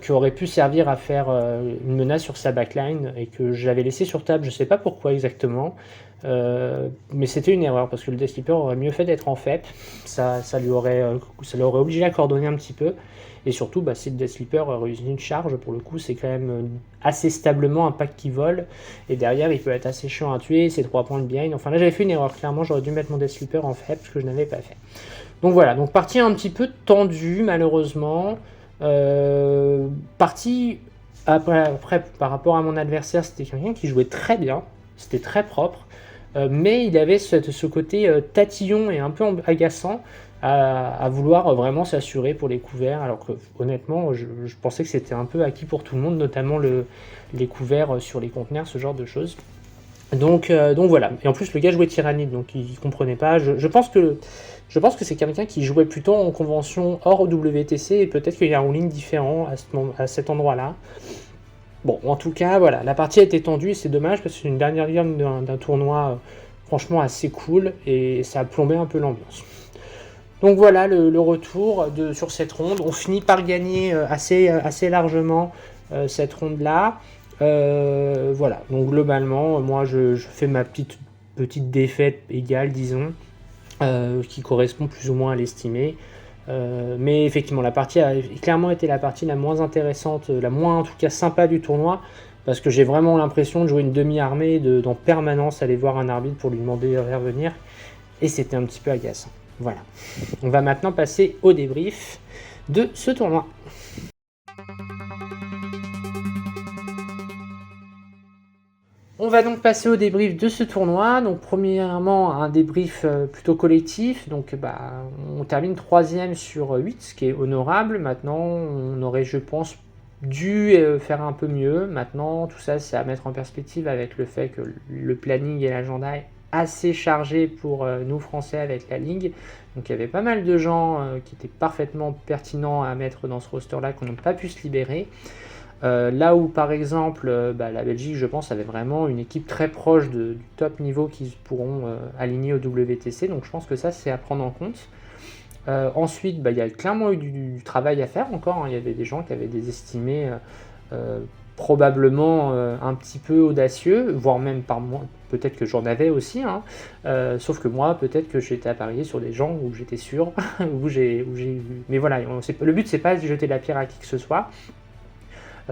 qui aurait pu servir à faire une menace sur sa backline, et que j'avais laissé sur table, je sais pas pourquoi exactement, mais c'était une erreur, parce que le Death Sleeper aurait mieux fait d'être en FEP, ça l'aurait obligé à coordonner un petit peu, et surtout bah, si le Death Sleeper réussit une charge, pour le coup c'est quand même assez stablement un pack qui vole, et derrière il peut être assez chiant à tuer, c'est 3 points de behind, enfin là j'avais fait une erreur, clairement j'aurais dû mettre mon Death Sleeper en FEP, ce que je n'avais pas fait. Donc voilà, donc partie un petit peu tendue malheureusement. Partie après, par rapport à mon adversaire, c'était quelqu'un qui jouait très bien, c'était très propre, mais il avait ce côté tatillon et un peu agaçant à vouloir vraiment s'assurer pour les couverts, alors que honnêtement je pensais que c'était un peu acquis pour tout le monde, notamment les couverts sur les conteneurs, ce genre de choses. Donc voilà, et en plus le gars jouait Tyrannide, donc il comprenait pas. Je pense que c'est quelqu'un qui jouait plutôt en convention hors WTC, et peut-être qu'il y a un ruling différent à cet endroit-là. Bon, en tout cas, voilà, la partie a été tendue, et c'est dommage, parce que c'est une dernière game d'un tournoi franchement assez cool, et ça a plombé un peu l'ambiance. Donc voilà le retour sur cette ronde. On finit par gagner assez largement cette ronde-là. Voilà, donc globalement, moi je fais ma petite défaite égale, disons, qui correspond plus ou moins à l'estimé. Mais effectivement, la partie a clairement été la partie la moins intéressante, la moins en tout cas sympa du tournoi, parce que j'ai vraiment l'impression de jouer une demi-armée, d'en permanence aller voir un arbitre pour lui demander de revenir, et c'était un petit peu agaçant. Voilà, on va maintenant passer au débrief de ce tournoi. On va donc passer au débrief de ce tournoi. Donc premièrement, un débrief plutôt collectif. Donc on termine 3e sur 8, ce qui est honorable. Maintenant, on aurait, je pense, dû faire un peu mieux. Maintenant, tout ça, c'est à mettre en perspective avec le fait que le planning et l'agenda est assez chargé pour nous Français avec la Ligue. Donc il y avait pas mal de gens qui étaient parfaitement pertinents à mettre dans ce roster-là, qui n'ont pas pu se libérer. Là où par exemple la Belgique, je pense, avait vraiment une équipe très proche du top niveau qu'ils pourront aligner au WTC, donc je pense que ça c'est à prendre en compte. Ensuite, il y a clairement eu du travail à faire encore, hein. Il y avait des gens qui avaient des estimés probablement un petit peu audacieux, voire même par moi, peut-être que j'en avais aussi, hein. Sauf que moi, peut-être que j'étais à parier sur des gens où j'étais sûr, mais voilà, le but c'est pas de jeter la pierre à qui que ce soit.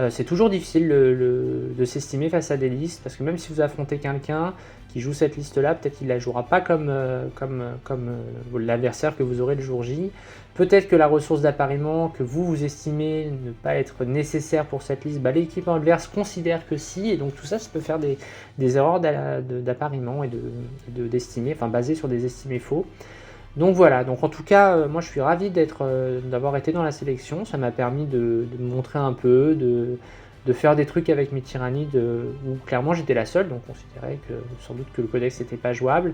C'est toujours difficile de s'estimer face à des listes, parce que même si vous affrontez quelqu'un qui joue cette liste-là, peut-être qu'il ne la jouera pas comme l'adversaire que vous aurez le jour J. Peut-être que la ressource d'appariement que vous estimez ne pas être nécessaire pour cette liste, l'équipe adverse considère que si, et donc tout ça, ça peut faire des erreurs d'appariement et d'estimer, enfin basées sur des estimés faux. Donc voilà, donc en tout cas, moi je suis ravi d'avoir été dans la sélection. Ça m'a permis de me montrer un peu, de faire des trucs avec mes tyrannides où clairement j'étais la seule, donc on considérait que sans doute que le codex n'était pas jouable.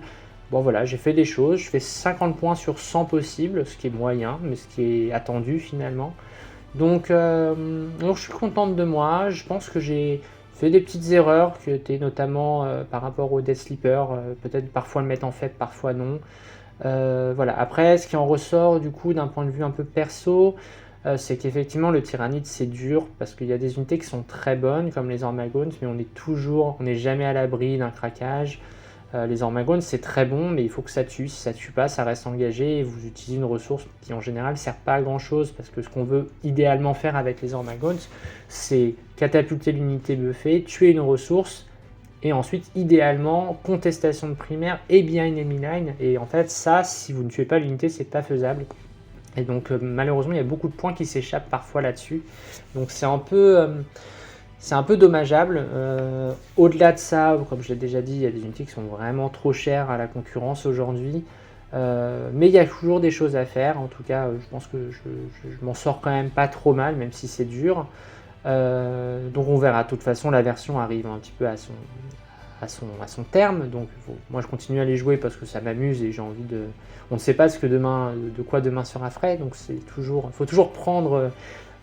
Bon voilà, j'ai fait des choses, je fais 50 points sur 100 possibles, ce qui est moyen, mais ce qui est attendu finalement. Donc je suis contente de moi. Je pense que j'ai fait des petites erreurs qui étaient notamment par rapport au Death Sleeper, peut-être parfois le mettre en fait, parfois non. Voilà. Après, ce qui en ressort du coup d'un point de vue un peu perso, c'est qu'effectivement le Tyrannide c'est dur, parce qu'il y a des unités qui sont très bonnes comme les Ormagons, mais on n'est jamais à l'abri d'un craquage. Les Ormagons c'est très bon, mais il faut que ça tue. Si ça tue pas, ça reste engagé, et vous utilisez une ressource qui en général sert pas à grand chose, parce que ce qu'on veut idéalement faire avec les Ormagons, c'est catapulter l'unité buffée, tuer une ressource, et ensuite idéalement contestation de primaire et bien une enemy line. Et en fait ça, si vous ne tuez pas l'unité, c'est pas faisable. Et donc malheureusement il y a beaucoup de points qui s'échappent parfois là-dessus. Donc c'est un peu c'est un peu dommageable. Au-delà de ça, comme je l'ai déjà dit, il y a des unités qui sont vraiment trop chères à la concurrence aujourd'hui. Mais il y a toujours des choses à faire. En tout cas, je pense que je m'en sors quand même pas trop mal, même si c'est dur. Donc on verra. De toute façon, la version arrive un petit peu à son terme. Donc moi, je continue à les jouer parce que ça m'amuse et j'ai envie de... On ne sait pas de quoi demain sera fait. Donc faut toujours prendre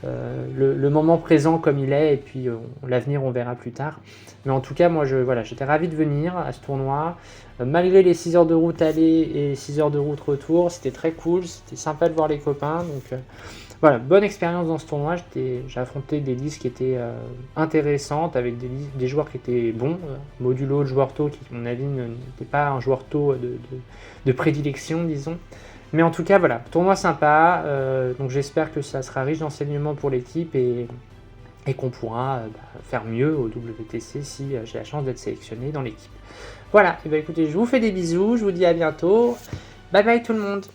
le moment présent comme il est, et puis l'avenir on verra plus tard. Mais en tout cas, moi j'étais ravi de venir à ce tournoi, malgré les 6 heures de route aller et 6 heures de route retour, c'était très cool, c'était sympa de voir les copains. Donc voilà, bonne expérience dans ce tournoi. J'ai affronté des listes qui étaient intéressantes, avec des joueurs qui étaient bons. Modulo, le joueur tôt, qui à mon avis n'était pas un joueur tôt de prédilection, disons. Mais en tout cas, voilà, tournoi sympa. Donc j'espère que ça sera riche d'enseignements pour l'équipe et qu'on pourra faire mieux au WTC si j'ai la chance d'être sélectionné dans l'équipe. Voilà, et écoutez, je vous fais des bisous, je vous dis à bientôt. Bye bye tout le monde.